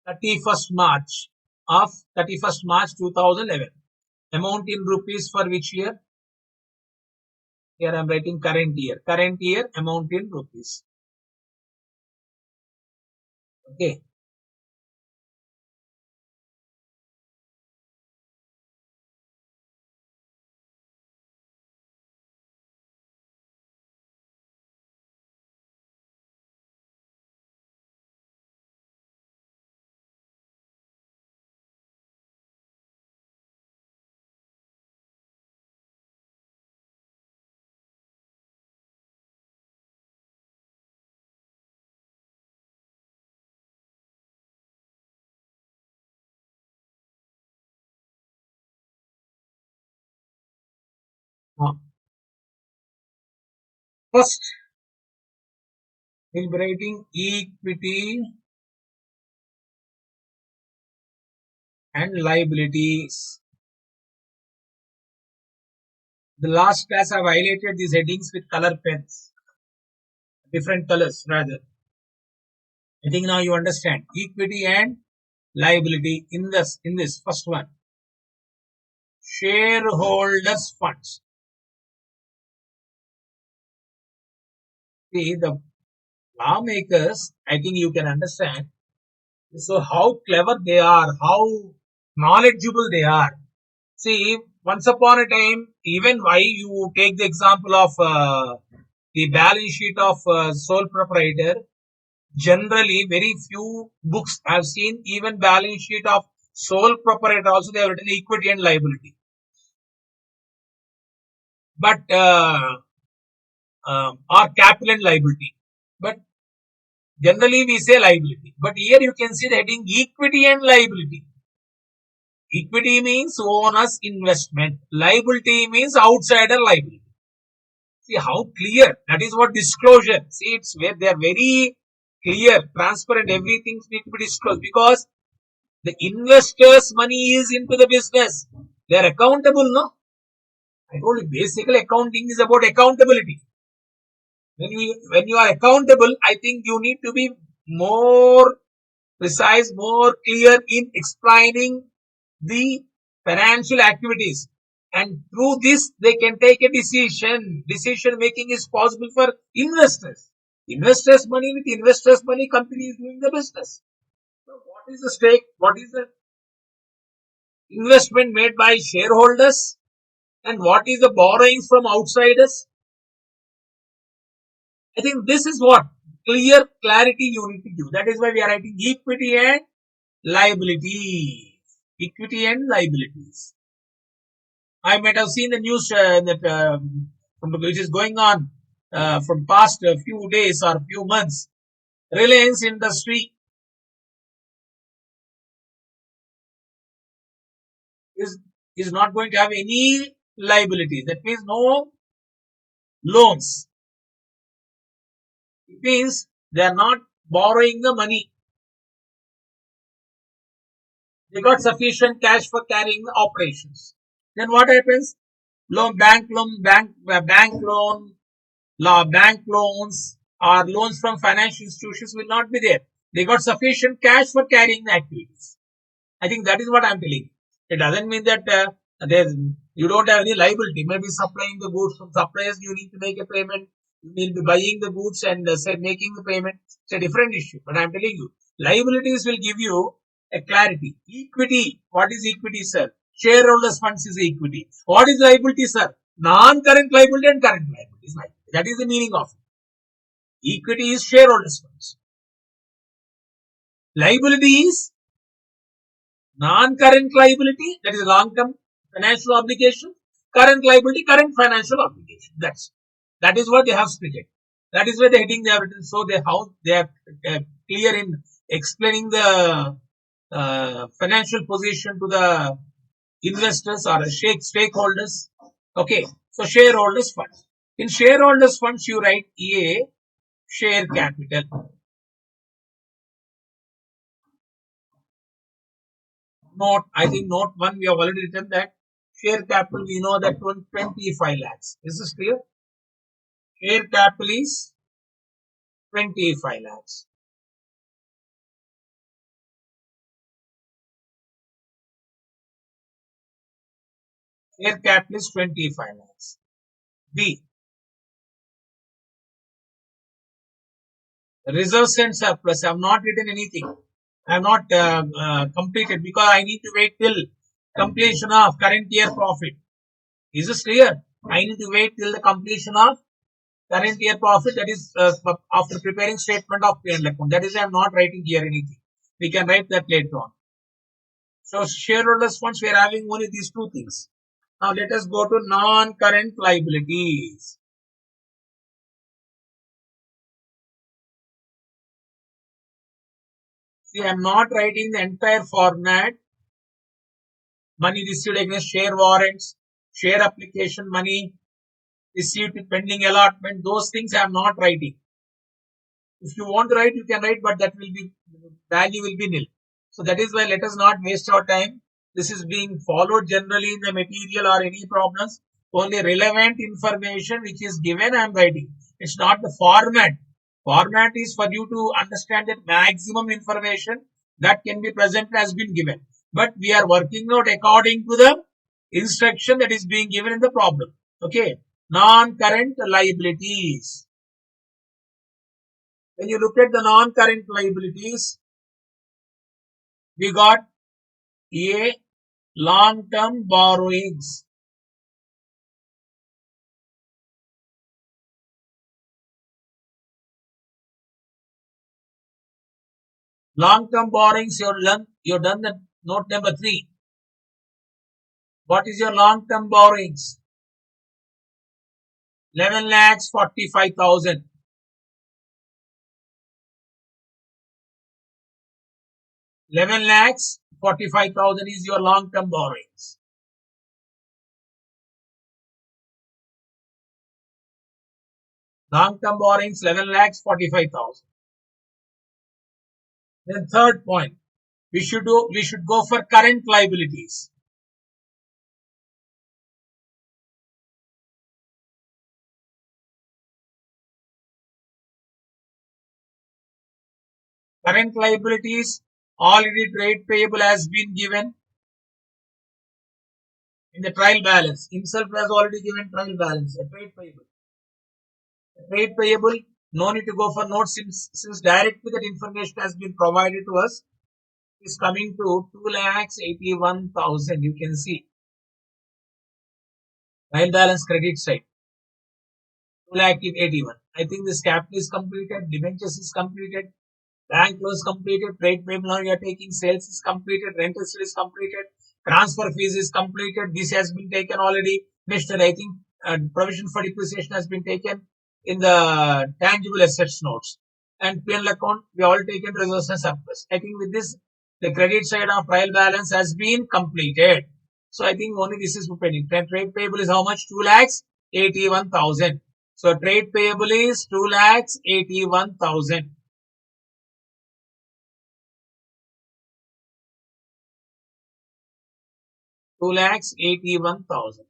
31st March of 31st March 2011. Amount in rupees for which year? Here I am writing current year. Current year amount in rupees. Okay. Now, first we'll be writing equity and liabilities. The last class I've highlighted these headings with color pens, different colors rather. I think now you understand equity and liability in this first one. Shareholders funds. See the lawmakers, I think you can understand. So how clever they are, how knowledgeable they are. See, once upon a time, even why you take the example of the balance sheet of sole proprietor, generally very few books I've seen, even balance sheet of sole proprietor also they have written equity and liability. But or capital and liability. But generally we say liability. But here you can see the heading equity and liability. Equity means owner's investment. Liability means outsider liability. See how clear. That is what disclosure. See, it's where they are very clear, transparent. Everything needs to be disclosed because the investors' money is into the business. They are accountable, no? I told you, basically accounting is about accountability. When you are accountable, I think you need to be more precise, more clear in explaining the financial activities. And through this, they can take a decision. Decision making is possible for investors. Investors' money, with investors' money, company is doing the business. So what is the stake? What is the investment made by shareholders? And what is the borrowings from outsiders? I think this is what clear clarity you need to give. That is why we are writing equity and liabilities. Equity and liabilities. I might have seen the news which is going on from past few days or few months. Reliance Industry is not going to have any liabilities. That means no loans. It means they are not borrowing the money. They got sufficient cash for carrying the operations. Then what happens? Bank loans or loans from financial institutions will not be there. They got sufficient cash for carrying the activities. I think that is what I'm telling. It doesn't mean that you don't have any liability. Maybe supplying the goods from suppliers, you need to make a payment. You will be buying the goods and say making the payment. It's a different issue. But I'm telling you, liabilities will give you a clarity. Equity. What is equity, sir? Shareholders' funds is equity. What is liability, sir? Non-current liability and current liability is liability. That is the meaning of it. Equity is shareholders' funds. Liability is non-current liability, that is long-term financial obligation. Current liability, current financial obligation. That is what they have split it. That is where the heading they have written. So they are clear in explaining the financial position to the investors or stakeholders. Okay, so shareholders funds. In shareholders funds, you write A, share capital. Note, I think note 1 we have already written that share capital we know that 25 lakhs. Is this clear? Share capital is 25 lakhs. Share capital is 25 lakhs. B. Reserves and surplus. I have not written anything. I have not completed because I need to wait till completion of current year profit. Is this clear? I need to wait till the completion of current year profit, that is after preparing statement of P&L account. That is I am not writing here anything. We can write that later on. So shareholders funds we are having only these two things. Now let us go to non-current liabilities. See, I am not writing the entire format. Money received against share warrants, share application money received pending allotment. Those things I am not writing. If you want to write, you can write, but that will be value will be nil. So that is why let us not waste our time. This is being followed generally in the material or any problems. Only relevant information which is given I am writing. It's not the format. Format is for you to understand that maximum information that can be presented has been given. But we are working out according to the instruction that is being given in the problem. Okay. Non-current liabilities. When you look at the non-current liabilities, we got A, long-term borrowings. Long-term borrowings, you've done the note number 3. What is your long-term borrowings? 11 lakhs 45,000. 11 lakhs 45,000 is your long-term borrowings. Long-term borrowings 11 lakhs 45,000. Then third point, we should go for current liabilities. Current liabilities, already trade payable has been given in the trial balance. Himself has already given trial balance, a trade payable. A trade payable, no need to go for notes since directly that information has been provided to us. Is coming to 2,81,000. You can see trial balance credit side 2,81,000. I think this capital is completed, debentures is completed, bank loan is completed, trade payable now you are taking, sales is completed, rental is completed, transfer fees is completed. This has been taken already. Next, I think provision for depreciation has been taken in the tangible assets notes. And P&L account, we all taken reserves and surplus. I think with this, the credit side of trial balance has been completed. So I think only this is pending. Trade payable is how much? 2,81,000. So trade payable is 2,81,000. 2,81,000.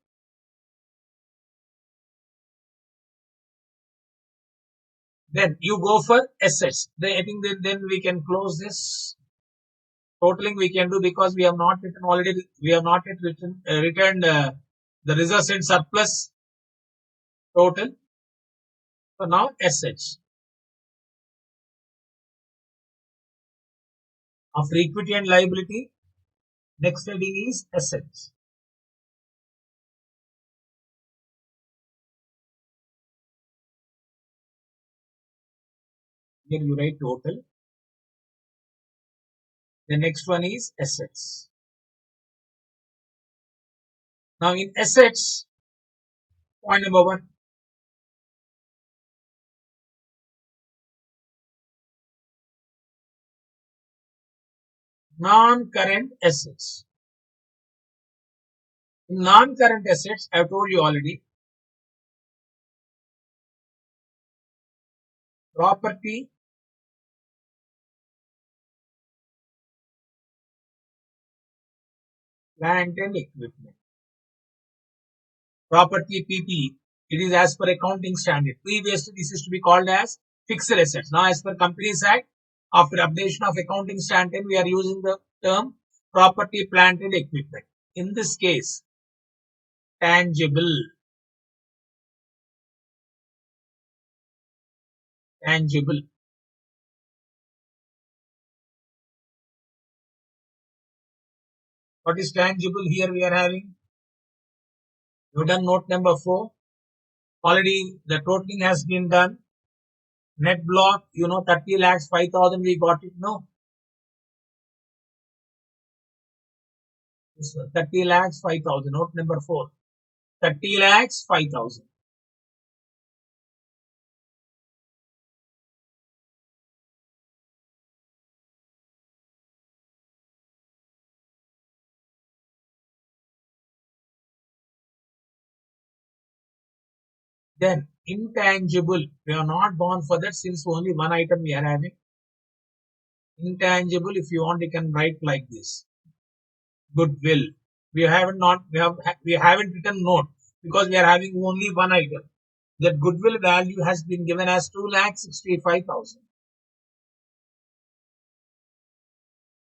Then you go for assets. Then I think then we can close this. Totaling we can do because we have not written already. We have not yet returned the reserves and surplus total. So now assets after equity and liability. Next heading is assets. Here you write total. The next one is assets. Now in assets, point number 1. Non-current assets. In non-current assets, I have told you already. Property, plant and equipment. Property PP, it is as per accounting standard. Previously, this is to be called as fixed assets. Now, as per Companies Act, after updation of accounting standard, we are using the term property, plant and equipment. In this case, tangible. Tangible. What is tangible here we are having? You done note number 4. Already the totaling has been done. Net block, 30 lakhs, 5,000 we got it. No. 30 lakhs, 5,000. Note number 4. 30 lakhs, 5,000. Then intangible, we are not gone for that since only one item we are having. Intangible, if you want, you can write like this. Goodwill. We haven't written note because we are having only one item. That goodwill value has been given as 2,65,000.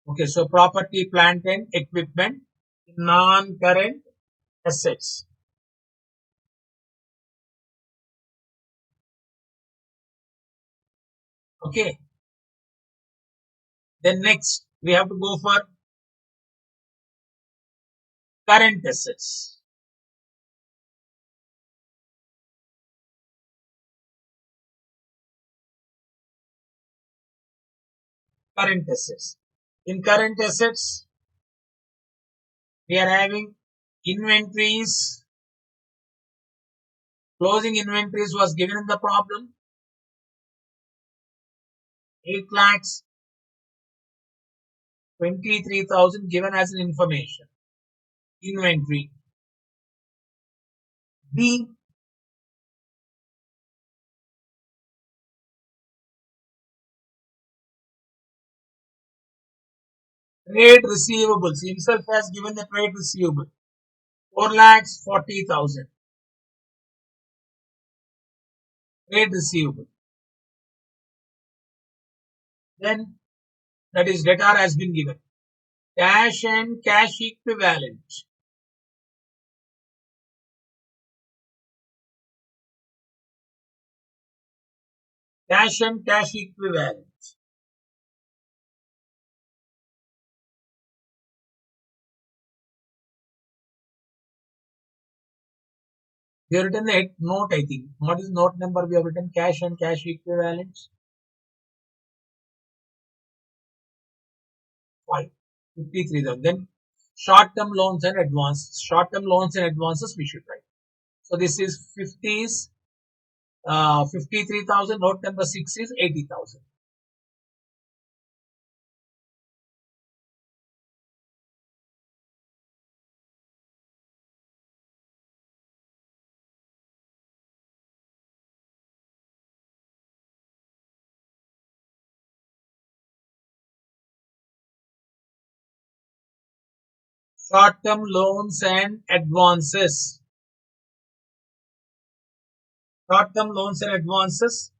Okay, so property, plant and equipment, non-current assets. Okay. Then next, we have to go for current assets. current assets. In current assets, we are having inventories. Closing inventories was given in the problem. 8 lakhs 23,000 given as an information. Inventory. B, trade receivables. Himself has given the trade receivable. 4 lakhs 40,000. Trade receivable. Then that is debtor has been given. Cash and cash equivalent. Cash and cash equivalent. We have written the note, I think. What is note number? We have written cash and cash equivalents. 5. 53,000. Then short-term loans and advances. Short-term loans and advances we should write. So this is 53,000. Note number 6 is 80,000. Short-term loans and advances. Short-term loans and advances.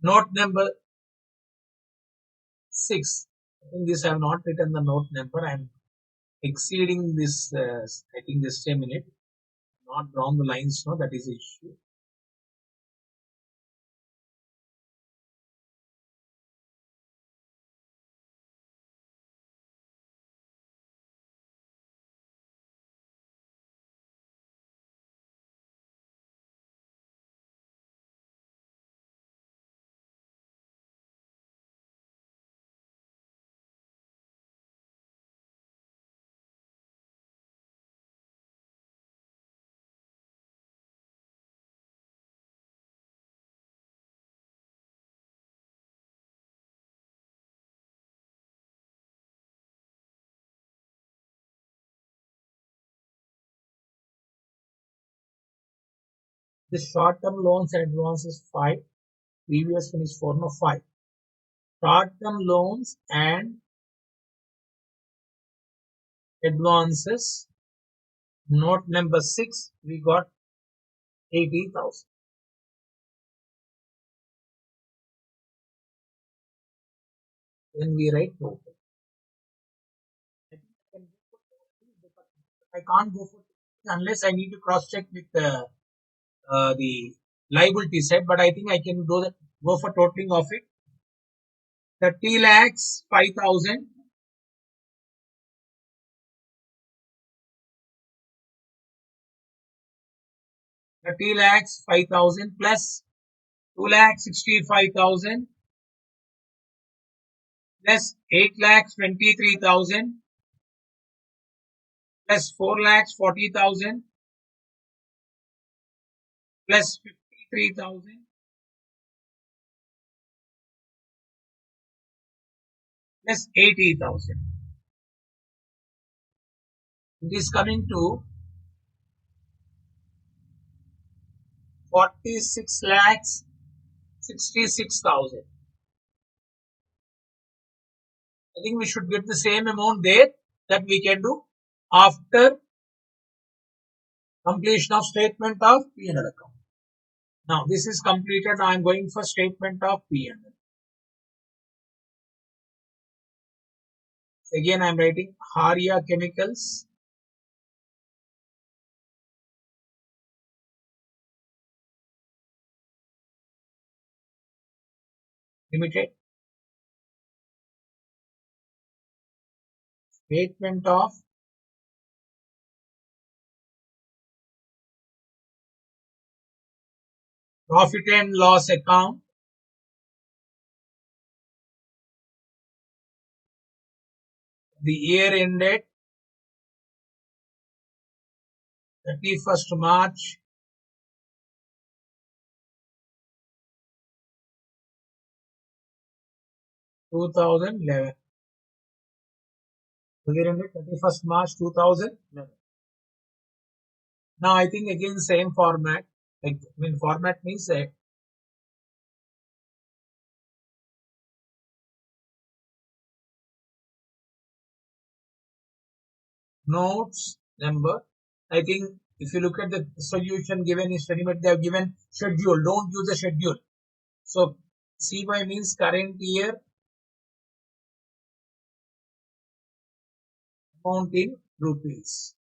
Note number 6. I think this I have not written the note number. I am exceeding this. I think this a minute. Not drawn the lines. No, that is the issue. The short-term loans and advances 5. Previous one is 4. No, 5. Short-term loans and advances. Note number 6. We got 80,000. Then we write total. I can't go for unless I need to cross check with the liability side, but I think I can go for totaling of it. 30 lakhs 5,000. 30 lakhs 5,000 plus 2 lakhs 65,000 plus 8 lakhs 23,000 plus 4 lakhs 40,000 plus 53,000 plus 80,000. It is coming to 46 lakhs 66,000. I think we should get the same amount there that we can do after completion of statement of P&L account. Now this is completed. I am going for statement of P&L. Again I am writing Haria Chemicals Limited. Statement of profit and loss account the year ended 31st March 2011. The year ended 31st March 2011. Now I think again same format. Like, I mean, format means notes number. I think if you look at the solution given in study method, they have given schedule. Don't use the schedule. So CY means current year amount in rupees.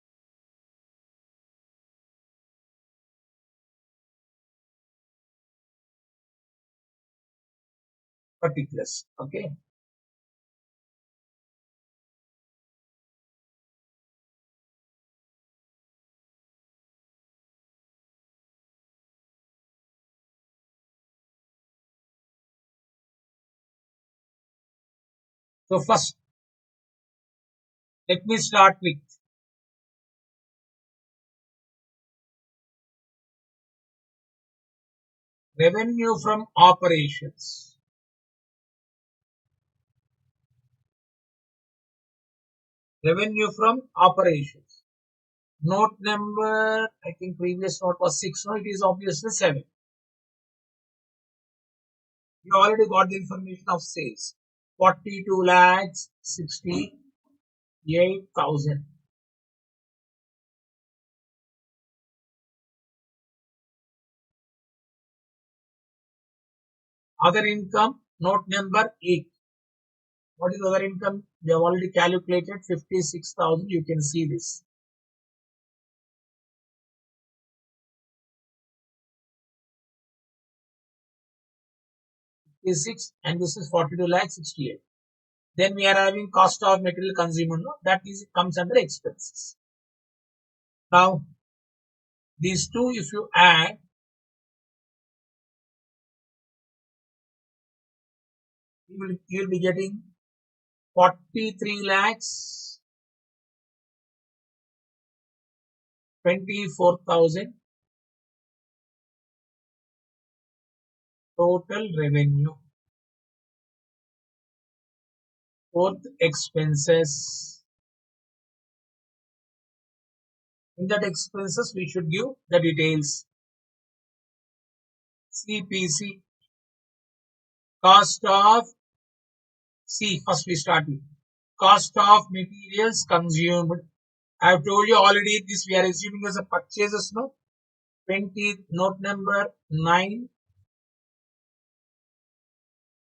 Particulars. Okay. So first, let me start with revenue from operations. Revenue from operations. Note number, I think previous note was 6. No, it is obviously 7. You already got the information of sales. 42 lakhs 68,000. Other income, note number 8. What is other income? We have already calculated 56,000. You can see this. 56 and this is 42 lakh 68. Then we are having cost of material consumed. No? That is comes under expenses. Now these two, if you add, you will be getting 43 lakhs 24,000 total revenue. Fourth, expenses. In that expenses, we should give the details. CPC, cost of, C, first we start with cost of materials consumed. I have told you already this we are assuming as a purchases, no? 20, note number 9,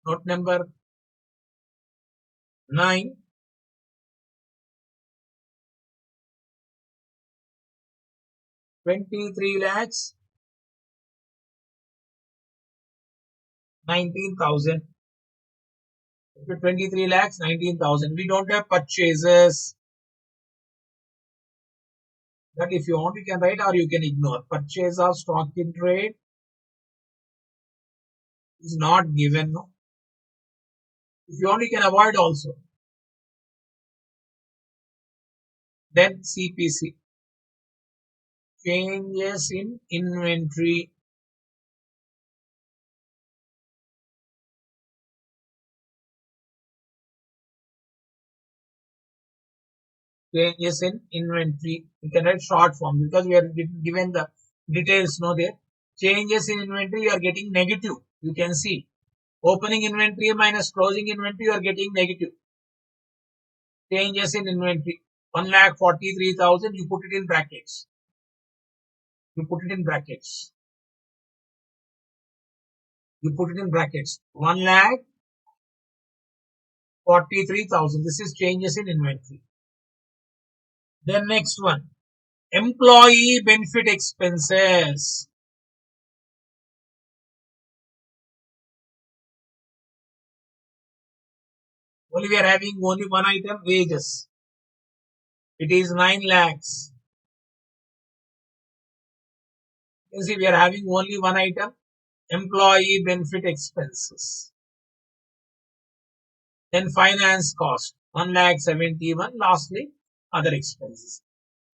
note number 9, 23 lakhs 19,000. 23 lakhs 19,000. We don't have purchases. That if you want, you can write or you can ignore. Purchase of stock in trade is not given. No? If you want, you can avoid also. Then CPC. Changes in inventory. Changes in inventory. You can write short form because we are given the details. No, there. Changes in inventory, you are getting negative. You can see. Opening inventory minus closing inventory, you are getting negative. Changes in inventory. 1,43,000, you put it in brackets. You put it in brackets. You put it in brackets. 1,43,000. This is changes in inventory. Then next one. Employee benefit expenses. Only we are having only one item, wages. It is 9 lakhs. You see, we are having only one item, employee benefit expenses. Then finance cost, 1,71,000. Lastly, other expenses.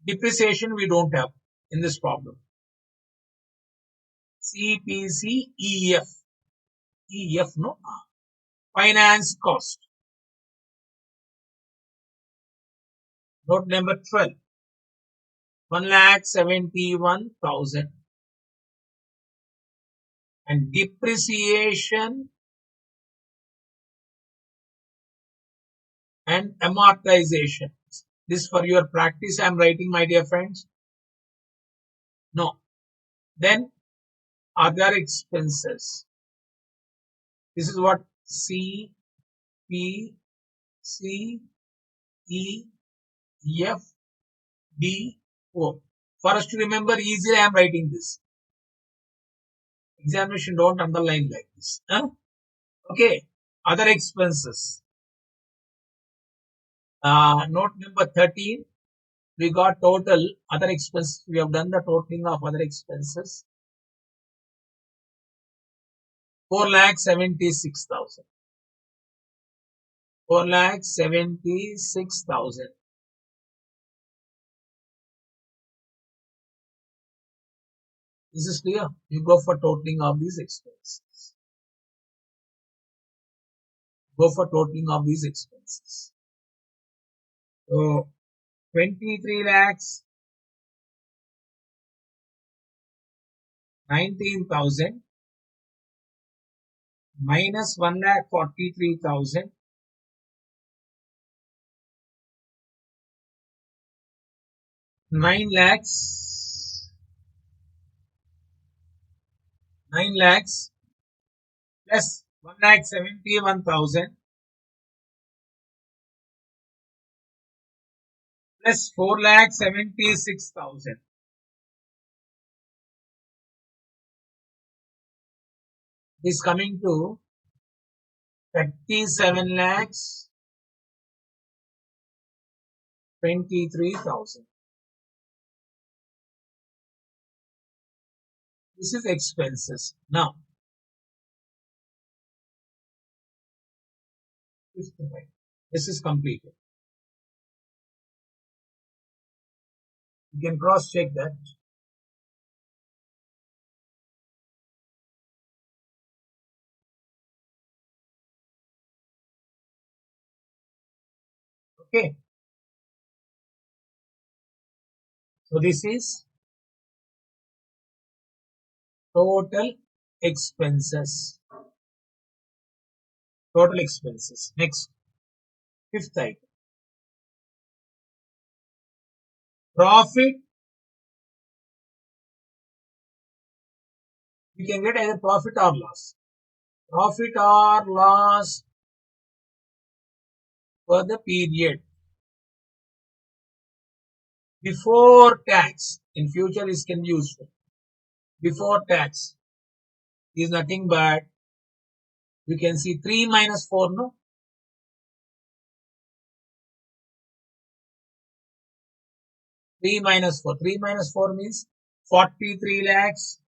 Depreciation we don't have in this problem. CPC EF. EF no. Finance cost. Note number 12. 1,71,000. And depreciation and amortization. This for your practice I am writing, my dear friends. No. Then other expenses. This is what C, P, C, E, F, D, O. For us to remember easily, I am writing this. Examination don't underline like this. Huh? Okay. Other expenses. Note number 13. We got total other expenses. We have done the totaling of other expenses. 4,76,000. 4,76,000. This is clear. You go for totaling of these expenses. Go for totaling of these expenses. So 23 lakhs 19,000 minus 1,43,000 9 lakhs 9 lakhs plus 1,71,000 plus 4,76,000 is coming to 37 lakhs 23,000. This is expenses. Now, this is completed. You can cross check that. Okay. So this is total expenses. Total expenses. Next, fifth item. Profit. We can get either profit or loss. Profit or loss for the period before tax. In future, this can be useful. Before tax is nothing but, you can see 3 minus 4, no? 3 minus 4. 3 minus 4 means 43 lakhs.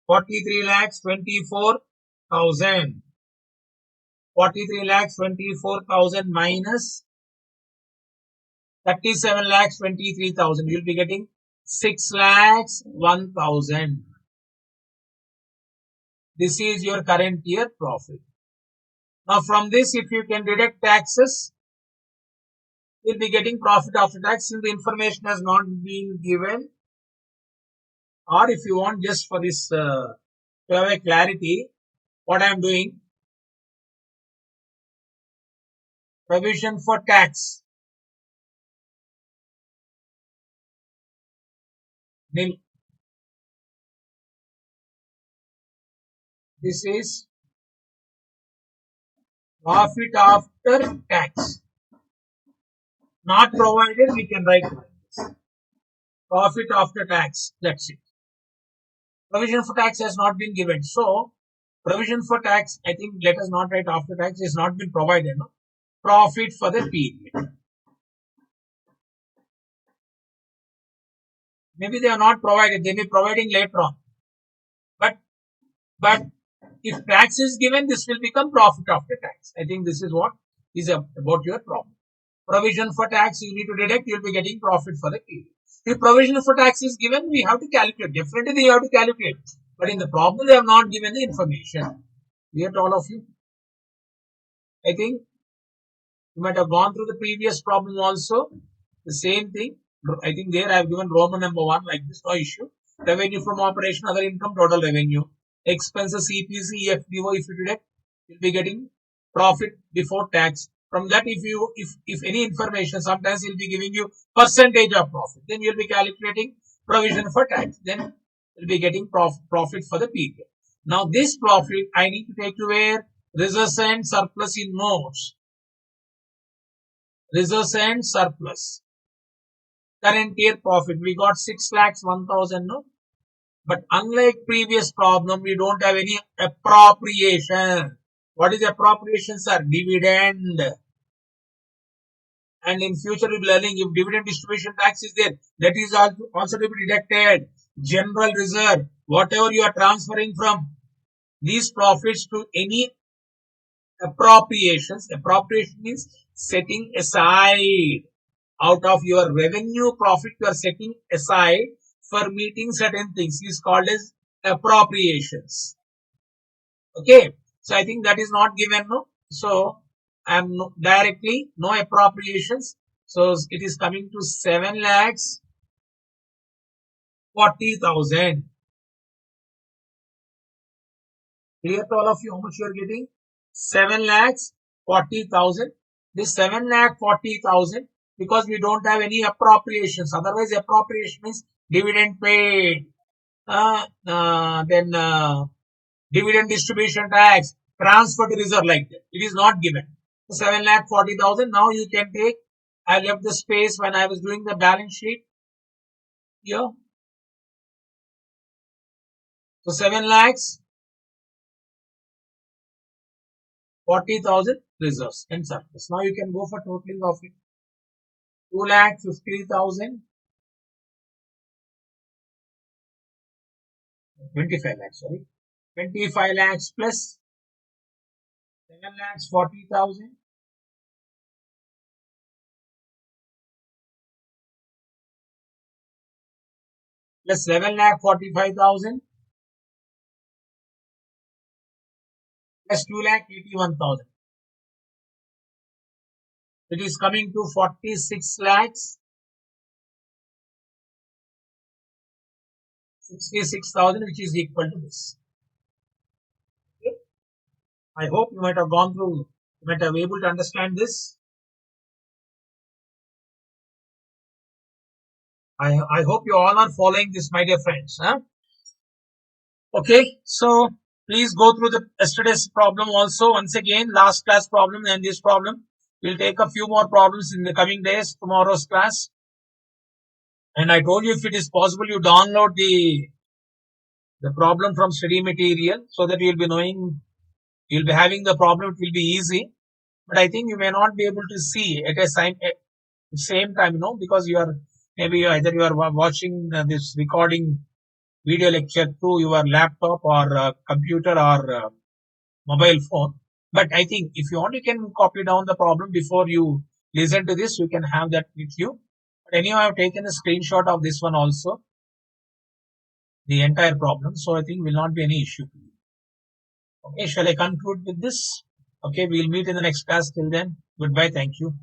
43 lakhs 24,000. 43 lakhs 24,000 minus 37 lakhs 23,000. You'll be getting 6 lakhs 1,000. This is your current year profit. Now from this, if you can deduct taxes, you'll be getting profit after tax. Since the information has not been given, or if you want just for this to have a clarity, what I am doing, provision for tax nil. This is profit after tax. Not provided, we can write like this. Profit after tax. That's it. Provision for tax has not been given. So, provision for tax, I think let us not write after tax, has not been provided. No? Profit for the period. Maybe they are not provided. They may be providing later on. But if tax is given, this will become profit after tax. I think this is what is about your problem. Provision for tax you need to deduct, you'll be getting profit for the period. If provision for tax is given, we have to calculate. Definitely you have to calculate. But in the problem, they have not given the information. Clear to all of you? I think you might have gone through the previous problem also. The same thing. I think there I have given Roman number 1 like this, no issue. Revenue from operation, other income, total revenue. Expenses, CPC, EFDO, if you deduct, you'll be getting profit before tax. From that, if any information, sometimes he'll be giving you percentage of profit. Then you'll be calculating provision for tax. Then you'll be getting profit for the period. Now this profit I need to take to where? Reserves and surplus in notes. Reserves and surplus. Current year profit, we got 6 lakhs 1,000, no? But unlike previous problem, we don't have any appropriation. What is appropriation, sir? Dividend. And in future, we'll be learning if dividend distribution tax is there, that is also to be deducted. General reserve, whatever you are transferring from these profits to any appropriations. Appropriation means setting aside. Out of your revenue profit, you are setting aside for meeting certain things is called as appropriations. Okay, so I think that is not given, no? So I am directly no appropriations. So it is coming to 7 lakhs 40,000. Clear to all of you how much you are getting? 7 lakhs 40,000. This 7 lakh 40,000 because we don't have any appropriations. Otherwise, appropriation means dividend paid, then dividend distribution tax, transfer to reserve like that. It is not given. So 7 lakh 40,000. Now you can take. I left the space when I was doing the balance sheet here. So 7 lakhs 40,000 reserves and surplus. Now you can go for totaling of it. 2,50,000. 25 lakhs, sorry. 25 lakhs plus 7 lakhs 40,000 plus 7 lakh 45,000 plus 2 lakh 81,000. It is coming to 46 lakhs 66,000, which is equal to this. Okay. I hope you might have gone through, you might have able to understand this. I hope you all are following this, my dear friends. Huh? Okay, so please go through the yesterday's problem also once again, last class problem and this problem. We'll take a few more problems in the coming days, tomorrow's class. And I told you if it is possible, you download the problem from study material so that you'll be knowing, you'll be having the problem, it will be easy. But I think you may not be able to see at the same time, you know, because you are, maybe either you are watching this recording video lecture through your laptop or computer or mobile phone. But I think if you want, you can copy down the problem before you listen to this. You can have that with you. But anyhow, I have taken a screenshot of this one also, the entire problem. So I think will not be any issue. Okay, shall I conclude with this? Okay, we'll meet in the next class. Till then, goodbye. Thank you.